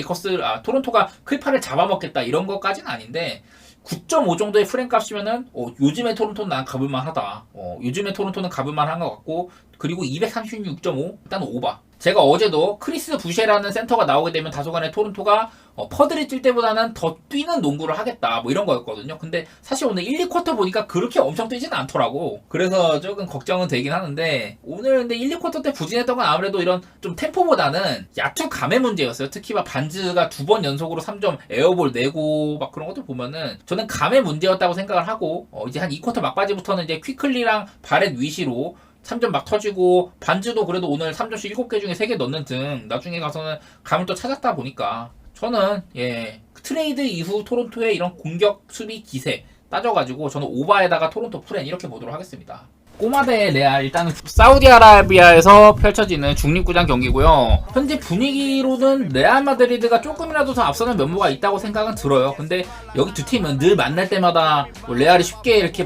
토론토가 클파를 잡아먹겠다 이런 것까지는 아닌데 9.5 정도의 프레임 값이면은 요즘의 토론토는 난 가볼만하다. 요즘의 토론토는 가볼만한 것 같고, 그리고 236.5 일단 오바. 제가 어제도 크리스 부셰라는 센터가 나오게 되면 다소간에 토론토가 퍼들이 뛸 때보다는 더 뛰는 농구를 하겠다 이런 거였거든요. 근데 사실 오늘 1, 2쿼터 보니까 그렇게 엄청 뛰지는 않더라고. 그래서 조금 걱정은 되긴 하는데, 오늘 근데 1, 2쿼터 때 부진했던 건 아무래도 이런 좀 템포보다는 야투감의 문제였어요. 특히 반즈가 2번 연속으로 3점 에어볼 내고 그런 것들 보면은 저는 감의 문제였다고 생각을 하고, 이제 한 2쿼터 막바지부터는 이제 퀴클리랑 바렛 위시로 3점 막 터지고, 반즈도 그래도 오늘 3점씩 7개 중에 3개 넣는 등 나중에 가서는 감을 또 찾았다 보니까, 저는 트레이드 이후 토론토의 이런 공격 수비 기세 따져가지고 저는 오바에다가 토론토 프렌 이렇게 보도록 하겠습니다. 꼬마 대 레알, 일단은 사우디아라비아에서 펼쳐지는 중립구장 경기고요. 현재 분위기로는 레알 마드리드가 조금이라도 더 앞서는 면모가 있다고 생각은 들어요. 근데 여기 두 팀은 늘 만날 때마다 레알이 쉽게 이렇게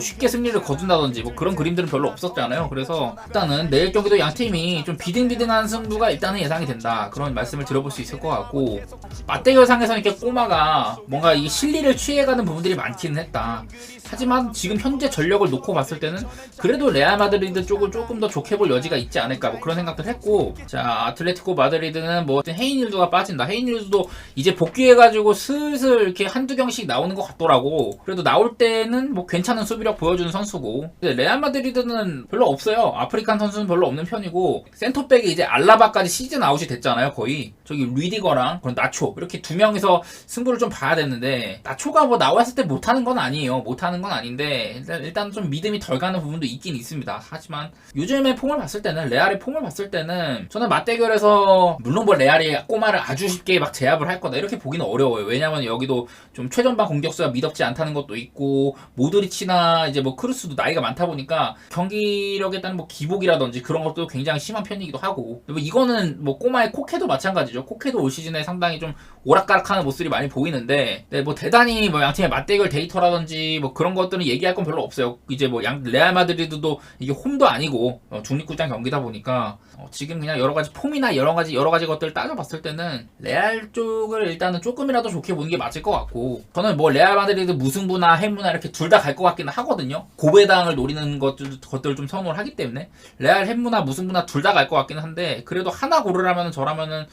쉽게 승리를 거둔다든지 그런 그림들은 별로 없었잖아요. 그래서 일단은 내일 경기도 양 팀이 좀 비등비등한 승부가 일단은 예상이 된다, 그런 말씀을 드려볼 수 있을 것 같고, 맞대결상에서는 이렇게 꼬마가 뭔가 이 실리를 취해가는 부분들이 많기는 했다. 하지만 지금 현재 전력을 놓고 봤을 때는 그래도 레알 마드리드 쪽을 조금 더 좋게 볼 여지가 있지 않을까 그런 생각들 했고, 자 아틀레티코 마드리드는 헤이닐드가 빠진다. 헤이닐드도 이제 복귀해가지고 슬슬 이렇게 한두 경씩 나오는 것 같더라고. 그래도 나올 때는 괜찮은 수비력 보여주는 선수고, 근데 레알 마드리드는 별로 없어요. 아프리칸 선수는 별로 없는 편이고, 센터백이 이제 알라바까지 시즌 아웃이 됐잖아요. 거의 저기 리디거랑 그런 나초 이렇게 두 명이서 승부를 좀 봐야 되는데, 나초가 나왔을 때 못하는 건 아니에요. 못하는 건 아닌데 일단 좀 믿음이 덜 가는 부분도 있긴 있습니다. 하지만 요즘의 폼을 봤을 때는, 레알의 폼을 봤을 때는 저는 맞대결에서 물론 레알이 꼬마를 아주 쉽게 제압을 할 거다 이렇게 보기는 어려워요. 왜냐면 여기도 좀 최전방 공격수가 미덥지 않다는 것도 있고, 모드리치나 이제 크루스도 나이가 많다 보니까 경기력에 따른 기복이라든지 그런 것도 굉장히 심한 편이기도 하고, 이거는 꼬마의 코케도 마찬가지죠. 코케도 올 시즌에 상당히 좀 오락가락하는 모습이 많이 보이는데, 대단히 양팀의 맞대결 데이터라든지 그런 것들은 얘기할 건 별로 없어요. 이제 레알 마드리드도 이게 홈도 아니고 중립구장 경기다 보니까 지금 그냥 여러가지 폼이나 여러가지 것들을 따져봤을 때는 레알 쪽을 일단은 조금이라도 좋게 보는 게 맞을 것 같고, 저는 레알 마드리드 무승부나 햄무나 이렇게 둘 다 갈 것 같기는 하거든요. 고배당을 노리는 것들을 좀 선호를 하기 때문에 레알 햄무나 무승부나 둘 다 갈 것 같기는 한데, 그래도 하나 고르라면 저라면은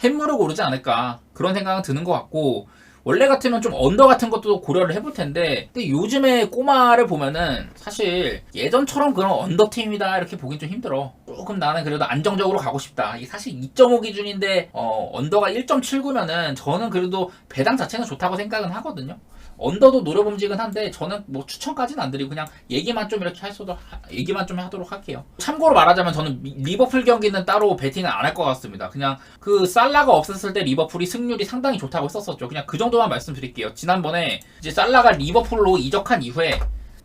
햄무를 고르지 않을까 그런 생각은 드는 것 같고, 원래 같으면 좀 언더 같은 것도 고려를 해볼 텐데, 근데 요즘에 꼬마를 보면은 사실 예전처럼 그런 언더 팀이다 이렇게 보긴 좀 힘들어. 조금 나는 그래도 안정적으로 가고 싶다. 이게 사실 2.5 기준인데 언더가 1.79면은 저는 그래도 배당 자체는 좋다고 생각은 하거든요. 언더도 노려봄직은 한데 저는 추천까지는 안 드리고 그냥 얘기만 좀 이렇게 얘기만 좀 하도록 할게요. 참고로 말하자면 저는 리버풀 경기는 따로 베팅을 안 할 것 같습니다. 그냥 살라가 없었을 때 리버풀이 승률이 상당히 좋다고 했었었죠. 그냥 그 정도만 말씀드릴게요. 지난번에 이제 살라가 리버풀로 이적한 이후에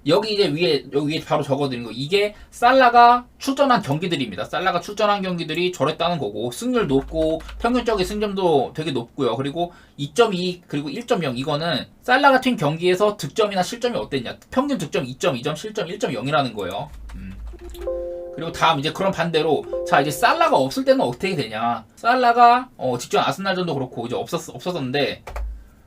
여기 위에 바로 적어드린 거, 이게 살라가 출전한 경기들입니다. 살라가 출전한 경기들이 저랬다는 거고, 승률 높고 평균적인 승점도 되게 높고요. 그리고 2.2 그리고 1.0 이거는 살라가 튄 경기에서 득점이나 실점이 어땠냐, 평균 득점 2.2점, 실점 1.0이라는 거예요. 그리고 다음 이제 그런 반대로, 자 이제 살라가 없을 때는 어떻게 되냐. 살라가 직전 아스날전도 그렇고 이제 없었는데,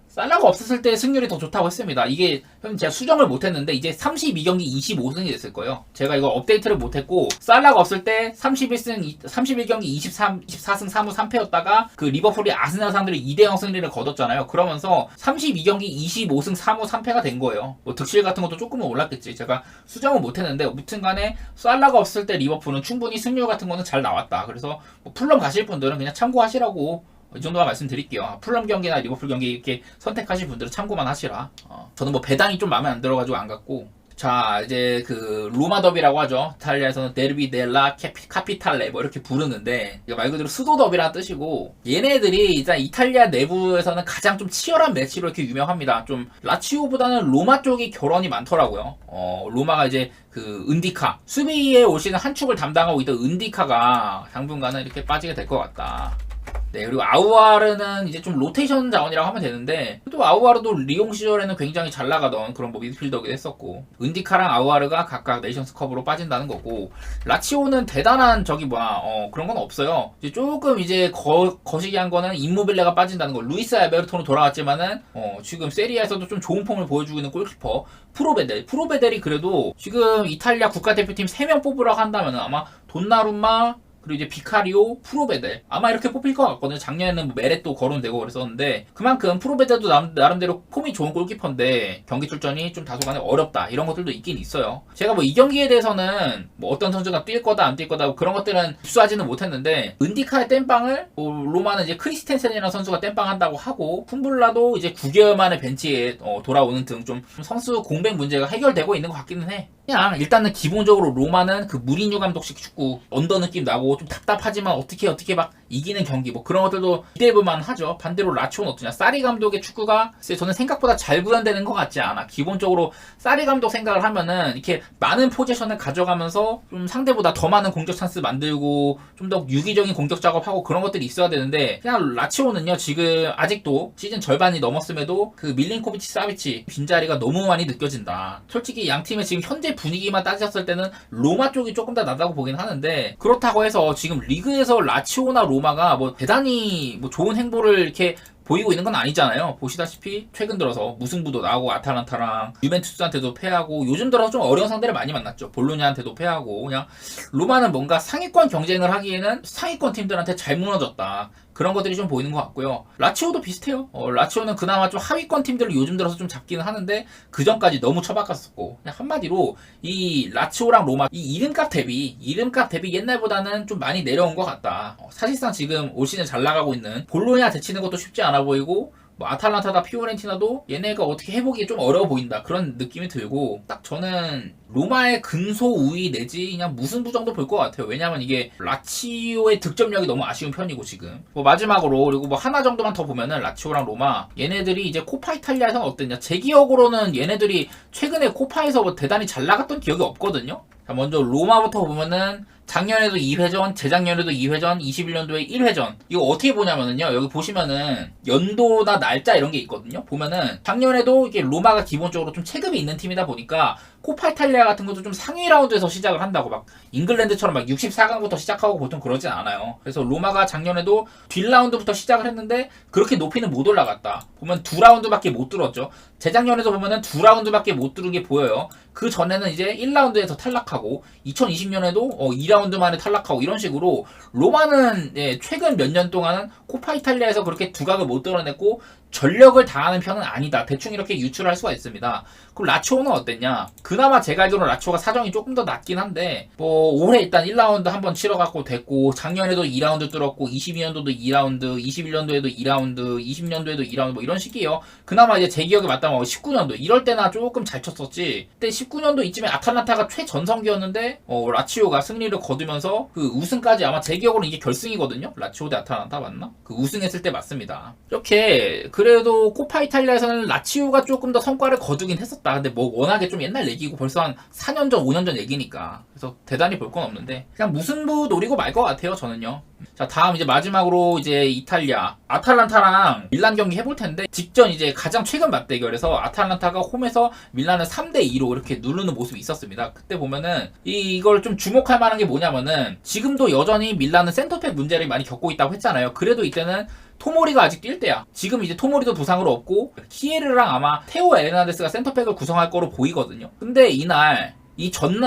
살라가 없었을 때 승률이 더 좋다고 했습니다. 이게 제가 수정을 못했는데 이제 32경기 25승이 됐을 거예요. 제가 이거 업데이트를 못했고, 살라가 없을 때 31경기 24승 3무 3패였다가 리버풀이 아스날 상대로 2대0 승리를 거뒀잖아요. 그러면서 32경기 25승 3무 3패가 된 거예요. 득실 같은 것도 조금은 올랐겠지. 제가 수정은 못했는데 무튼 간에 살라가 없을 때 리버풀은 충분히 승률 같은 거는 잘 나왔다. 그래서 풀럼 가실 분들은 그냥 참고하시라고 이 정도만 말씀드릴게요. 풀럼 경기나 리버풀 경기 이렇게 선택하실 분들은 참고만 하시라. 저는 배당이 좀 마음에 안 들어가지고 안 갔고, 자, 이제 그 로마 더비라고 하죠. 이탈리아에서는 데르비 델라 카피탈레 뭐 이렇게 부르는데 이게 말 그대로 수도 더비라는 뜻이고, 얘네들이 일단 이탈리아 내부에서는 가장 좀 치열한 매치로 이렇게 유명합니다. 좀 라치오보다는 로마 쪽이 결혼이 많더라고요. 로마가 이제 그 은디카 수비에 올 시즌 한 축을 담당하고 있던 은디카가 당분간은 이렇게 빠지게 될 것 같다. 네, 그리고 아우아르는 이제 좀 로테이션 자원이라고 하면 되는데, 또 아우아르도 리옹 시절에는 굉장히 잘 나가던 그런 뭐 미드필더기도 했었고, 은디카랑 아우아르가 각각 네이션스컵으로 빠진다는 거고, 라치오는 대단한 그런 건 없어요. 이제 조금 이제 거시기한 거는 임모빌레가 빠진다는 거. 루이스 알베르토는 돌아왔지만은 지금 세리아에서도 좀 좋은 폼을 보여주고 있는 골키퍼 프로베델이 그래도 지금 이탈리아 국가대표팀 3명 뽑으라고 한다면은 아마 돈나룸마, 그리고 이제 비카리오, 프로베델 아마 이렇게 뽑힐 것 같거든요. 작년에는 뭐 메렛도 거론되고 그랬었는데, 그만큼 프로베델도 나름대로 폼이 좋은 골키퍼인데 경기 출전이 좀 다소간에 어렵다, 이런 것들도 있긴 있어요. 제가 뭐 이 경기에 대해서는 뭐 어떤 선수가 뛸 거다 안 뛸 거다 뭐 그런 것들은 입수하지는 못했는데, 은디카의 땜빵을 로마는 이제 크리스텐센이라는 선수가 땜빵한다고 하고, 쿰블라도 이제 9개월 만에 벤치에 돌아오는 등 좀 선수 공백 문제가 해결되고 있는 것 같기는 해. 그냥 일단은 기본적으로 로마는 그 무리뉴 감독식 축구 언더 느낌 나고 좀 답답하지만 어떻게 막 이기는 경기 뭐 그런 것들도 기대해볼만 하죠. 반대로 라치오는 어떠냐? 사리 감독의 축구가 저는 생각보다 잘 구현되는 것 같지 않아. 기본적으로 사리 감독 생각을 하면은 이렇게 많은 포지션을 가져가면서 좀 상대보다 더 많은 공격 찬스 만들고 좀 더 유기적인 공격 작업하고 그런 것들이 있어야 되는데, 그냥 라치오는요 지금 아직도 시즌 절반이 넘었음에도 그 밀린코비치 사비치 빈자리가 너무 많이 느껴진다. 솔직히 양 팀의 지금 현재 분위기만 따졌을 때는 로마 쪽이 조금 더 낫다고 보긴 하는데, 그렇다고 해서 지금 리그에서 라치오나 로마가 뭐 대단히 뭐 좋은 행보를 이렇게 보이고 있는 건 아니잖아요. 보시다시피 최근 들어서 무승부도 나오고 아탈란타랑 유벤투스한테도 패하고, 요즘 들어서 좀 어려운 상대를 많이 만났죠. 볼로냐한테도 패하고, 그냥 로마는 뭔가 상위권 경쟁을 하기에는 상위권 팀들한테 잘 무너졌다, 그런 것들이 좀 보이는 것 같고요. 라치오도 비슷해요. 라치오는 그나마 좀 하위권 팀들을 요즘 들어서 좀 잡기는 하는데, 그 전까지 너무 처박았었고, 그냥 한마디로 이 라치오랑 로마 이 이름값 대비 옛날보다는 좀 많이 내려온 것 같다. 사실상 지금 올 시즌 잘 나가고 있는 볼로냐 제치는 것도 쉽지 않아 보이고, 뭐 아탈란타다 피오렌티나도 얘네가 어떻게 해보기 좀 어려워 보인다, 그런 느낌이 들고, 딱 저는 로마의 근소 우위 내지 그냥 무승부 정도 볼 것 같아요. 왜냐면 이게 라치오의 득점력이 너무 아쉬운 편이고, 지금 뭐 마지막으로 그리고 뭐 하나 정도만 더 보면은 라치오랑 로마 얘네들이 이제 코파 이탈리아에서는 어땠냐, 제 기억으로는 얘네들이 최근에 코파에서 뭐 대단히 잘 나갔던 기억이 없거든요. 자, 먼저 로마부터 보면은 작년에도 2회전, 재작년에도 2회전, 21년도에 1회전. 이거 어떻게 보냐면은요, 여기 보시면은 연도나 날짜 이런 게 있거든요. 보면은 작년에도 이게 로마가 기본적으로 좀 체급이 있는 팀이다 보니까 코파 이탈리아 같은 것도 좀 상위 라운드에서 시작을 한다고, 막 잉글랜드처럼 막 64강부터 시작하고 보통 그러진 않아요. 그래서 로마가 작년에도 뒷라운드부터 시작을 했는데 그렇게 높이는 못 올라갔다. 보면 2라운드밖에 못 뚫었죠. 재작년에도 보면은 2라운드밖에 못 뚫은 게 보여요. 그 전에는 이제 1라운드에서 탈락하고, 2020년에도 2라운드 만에 탈락하고, 이런 식으로 로마는 최근 몇 년 동안은 코파 이탈리아에서 그렇게 두각을 못 드러냈고 전력을 다하는 편은 아니다, 대충 이렇게 유추를 할 수가 있습니다. 그럼 라치오는 어땠냐? 그나마 제가 알기로는 라치오가 사정이 조금 더 낫긴 한데, 뭐 올해 일단 1라운드 한번 치러갖고 됐고, 작년에도 2라운드 뚫었고, 22년도도 2라운드, 21년도에도 2라운드, 20년도에도 2라운드 뭐 이런 식이에요. 그나마 이제 제 기억에 맞다면 19년도 이럴 때나 조금 잘 쳤었지. 그때 19년도 이쯤에 아탈란타가 최전성기였는데 라치오가 승리를 거두면서 그 우승까지, 아마 제 기억으로는 이게 결승이거든요. 라치오 대 아탈란타 맞나? 그 우승했을 때 맞습니다. 이렇게 그래도 코파 이탈리아에서는 라치오가 조금 더 성과를 거두긴 했었다. 근데 뭐 워낙에 좀 옛날 얘기고 벌써 한 4년 전, 5년 전 얘기니까 그래서 대단히 볼 건 없는데, 그냥 무승부 노리고 말 것 같아요, 저는요. 자, 다음 이제 마지막으로 이제 이탈리아 아탈란타랑 밀란 경기 해볼 텐데, 직전 이제 가장 최근 맞대결에서 아탈란타가 홈에서 밀란을 3대2로 이렇게 누르는 모습이 있었습니다. 그때 보면은 이걸 좀 주목할 만한 게 뭐냐면은, 지금도 여전히 밀란은 센터백 문제를 많이 겪고 있다고 했잖아요. 그래도 이때는 토모리가 아직 뛸 때야. 지금 이제 토모리도 부상으로 없고 키에르랑 아마 테오 에르난데스가 센터백을 구성할 거로 보이거든요. 근데 이날 이 전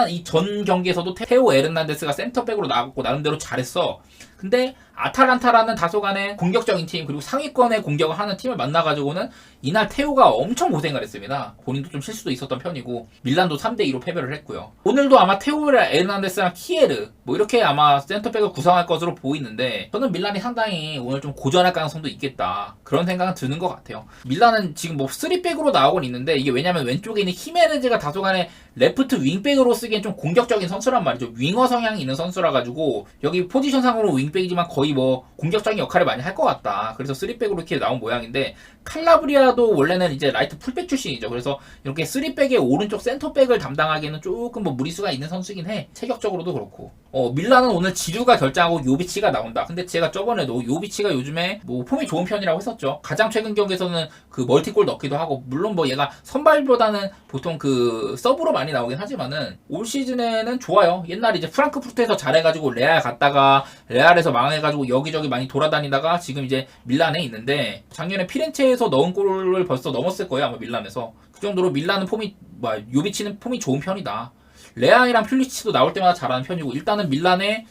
경기에서도 테오 에르난데스가 센터백으로 나갔고 나름대로 잘했어. 근데 아탈란타라는 다소간의 공격적인 팀 그리고 상위권의 공격을 하는 팀을 만나가지고는 이날 테오가 엄청 고생을 했습니다. 본인도 좀 실수도 있었던 편이고 밀란도 3대2로 패배를 했고요. 오늘도 아마 테오랑 에르난데스랑 키에르 뭐 이렇게 아마 센터백을 구성할 것으로 보이는데 저는 밀란이 상당히 오늘 좀 고전할 가능성도 있겠다 그런 생각은 드는 것 같아요. 밀란은 지금 뭐 3백으로 나오곤 있는데 이게 왜냐면 왼쪽에 있는 히메네즈가 다소간의 레프트 윙백으로 쓰기엔 좀 공격적인 선수란 말이죠. 윙어 성향이 있는 선수라 가지고 여기 포지션상으로 윙백이지만 거의 뭐 공격적인 역할을 많이 할 것 같다. 그래서 3백으로 이렇게 나온 모양인데 칼라브리아도 원래는 이제 라이트 풀백 출신이죠. 그래서 이렇게 3백의 오른쪽 센터백을 담당하기에는 조금 뭐 무리수가 있는 선수긴 해. 체격적으로도 그렇고. 밀란은 오늘 지류가 결정하고 요비치가 나온다. 근데 제가 저번에도 요비치가 요즘에 뭐 폼이 좋은 편이라고 했었죠. 가장 최근 경기에서는 그 멀티골 넣기도 하고 물론 뭐 얘가 선발보다는 보통 그 서브로 많이 나오긴 하지만은 올 시즌에는 좋아요. 옛날에 이제 프랑크푸르트에서 잘해가지고 레알 갔다가 레알에서 망해가지고 여기저기 많이 돌아다니다가 지금 이제 밀란에 있는데 작년에 피렌체에서 넣은 골을 벌써 넘었을 거예요. 아마 밀란에서. 그 정도로 밀란은 폼이 요비치는 폼이 좋은 편이다. 레앙이랑 퓰리치도 나올 때마다 잘하는 편이고 일단은 밀란의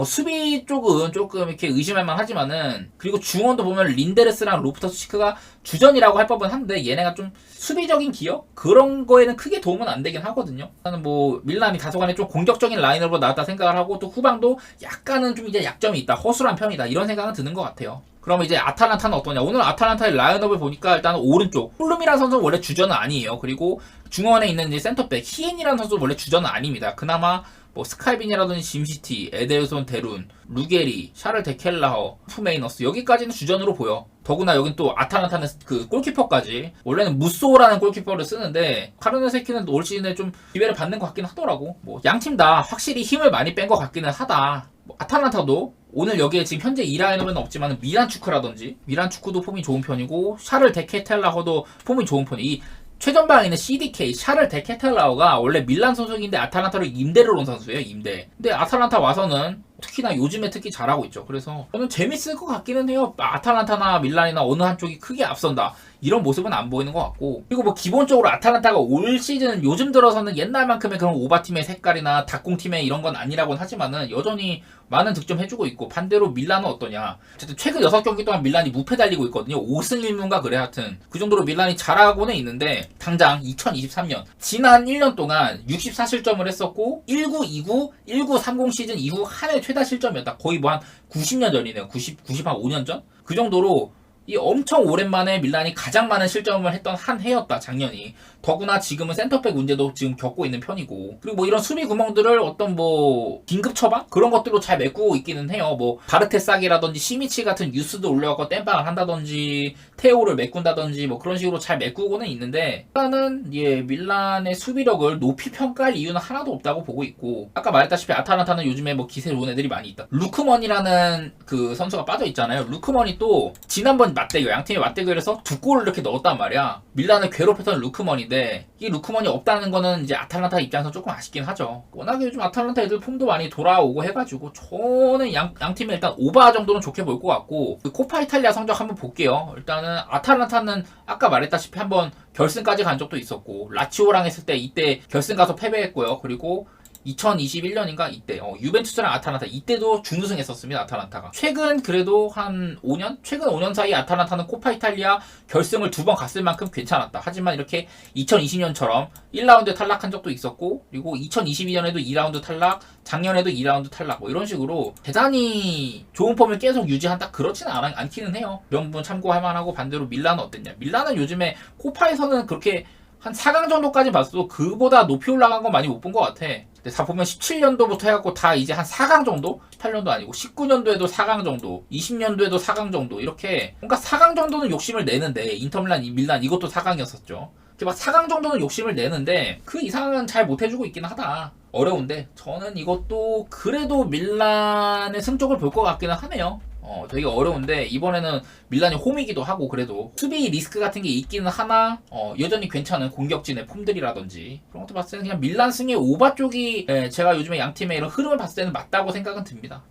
수비 쪽은 조금 이렇게 의심할만 하지만은 그리고 중원도 보면 린데르스랑 로프터스치크가 주전이라고 할 법은 한데 얘네가 좀 수비적인 기여? 그런 거에는 크게 도움은 안 되긴 하거든요. 나는 뭐 밀란이 다소간에 좀 공격적인 라인업으로 나왔다 생각을 하고 또 후방도 약간은 좀 이제 약점이 있다. 허술한 편이다. 이런 생각은 드는 것 같아요. 그럼 이제 아탈란타는 어떠냐? 오늘 아탈란타의 라인업을 보니까 일단 오른쪽 훌룸이라는 선수는 원래 주전은 아니에요. 그리고 중원에 있는 이제 센터백 히엔이라는 선수는 원래 주전은 아닙니다. 그나마 뭐 스카이빈이라든지 짐시티, 에델손 데룬, 루게리, 샤를 데켈라허, 푸메이너스 여기까지는 주전으로 보여. 더구나 여긴 또 아탈란타는 그 골키퍼까지 원래는 무소라는 골키퍼를 쓰는데 카르네세키는 올 시즌에 좀 기회를 받는 것 같긴 하더라고. 뭐 양팀 다 확실히 힘을 많이 뺀 것 같기는 하다. 아탈란타도 오늘 여기에 지금 현재 2라인업은 없지만 미란 축구라든지 미란 축구도 폼이 좋은 편이고 샤를 데케텔라허도 폼이 좋은 편이 이 최전방에 있는 CDK 샤를 데케텔라허가 원래 밀란 소속인데 아탈란타로 임대를 온 선수예요. 임대. 근데 아탈란타 와서는 특히나 요즘에 특히 잘하고 있죠. 그래서 저는 재밌을 것 같기는 해요. 아탈란타나 밀란이나 어느 한쪽이 크게 앞선다. 이런 모습은 안 보이는 것 같고 그리고 뭐 기본적으로 아탈란타가 올 시즌 요즘 들어서는 옛날만큼의 그런 오바팀의 색깔이나 닭공팀의 이런 건 아니라고는 하지만은 여전히 많은 득점 해주고 있고 반대로 밀란은 어떠냐 어쨌든 최근 6경기 동안 밀란이 무패 달리고 있거든요. 5승 1무인가 그래 하여튼 그 정도로 밀란이 잘하고는 있는데 당장 2023년 지난 1년 동안 64실점을 했었고 1929, 1930 시즌 이후 한 해 최다 실점이었다. 거의 뭐 한 90년 전이네요. 90한 5년 전? 그 정도로 이 엄청 오랜만에 밀란이 가장 많은 실점을 했던 한 해였다 작년이. 더구나 지금은 센터백 문제도 지금 겪고 있는 편이고 그리고 뭐 이런 수비 구멍들을 어떤 뭐 긴급 처방 그런 것들로 잘 메꾸고 있기는 해요. 뭐 바르테싹이라든지 시미치 같은 뉴스도 올려갖고 땜빵을 한다든지 테오를 메꾼다든지 뭐 그런 식으로 잘 메꾸고는 있는데 일단은 예 밀란의 수비력을 높이 평가할 이유는 하나도 없다고 보고 있고 아까 말했다시피 아탈란타는 요즘에 뭐 기세 좋은 애들이 많이 있다. 루크먼이라는 그 선수가 빠져 있잖아요. 루크먼이 또 지난번 맞대결 양팀의 맞대결에서 2골을 이렇게 넣었단 말이야. 밀란을 괴롭혔던 루크먼인데 이 루크먼이 없다는 거는 이제 아탈란타 입장에서 조금 아쉽긴 하죠. 워낙에 요즘 아탈란타 애들 폼도 많이 돌아오고 해가지고 저는 양팀에 일단 오바 정도는 좋게 볼 것 같고 그 코파 이탈리아 성적 한번 볼게요. 일단은 아탈란타는 아까 말했다시피 한번 결승까지 간 적도 있었고 라치오랑 했을 때 이때 결승 가서 패배했고요. 그리고 2021년인가 이때 유벤투스랑 아탈란타 이때도 준우승했었습니다. 아탈란타가 최근 그래도 한 5년? 최근 5년 사이 아탈란타는 코파 이탈리아 결승을 2번 갔을 만큼 괜찮았다. 하지만 이렇게 2020년처럼 1라운드에 탈락한 적도 있었고 그리고 2022년에도 2라운드 탈락 작년에도 2라운드 탈락 뭐 이런 식으로 대단히 좋은 폼을 계속 유지한다 그렇지는 않기는 해요. 이런 부분 참고할 만하고 반대로 밀란은 어땠냐 밀란은 요즘에 코파에서는 그렇게 한 4강 정도까지 봤어도 그보다 높이 올라간 건 많이 못 본 것 같아. 근데 다 보면 17년도부터 해갖고 다 이제 한 4강 정도? 18년도 아니고 19년도에도 4강 정도 20년도에도 4강 정도 이렇게 뭔가 4강 정도는 욕심을 내는데 인터밀란, 밀란 이것도 4강이었었죠. 이렇게 막 4강 정도는 욕심을 내는데 그 이상은 잘 못해주고 있긴 하다. 어려운데 저는 이것도 그래도 밀란의 승적을 볼 것 같기는 하네요. 되게 어려운데 이번에는 밀란이 홈이기도 하고 그래도 수비 리스크 같은 게 있기는 하나 여전히 괜찮은 공격진의 폼들이라든지 그런 것도 봤을 때는 그냥 밀란 승의 오바 쪽이 제가 요즘에 양팀의 이런 흐름을 봤을 때는 맞다고 생각은 듭니다.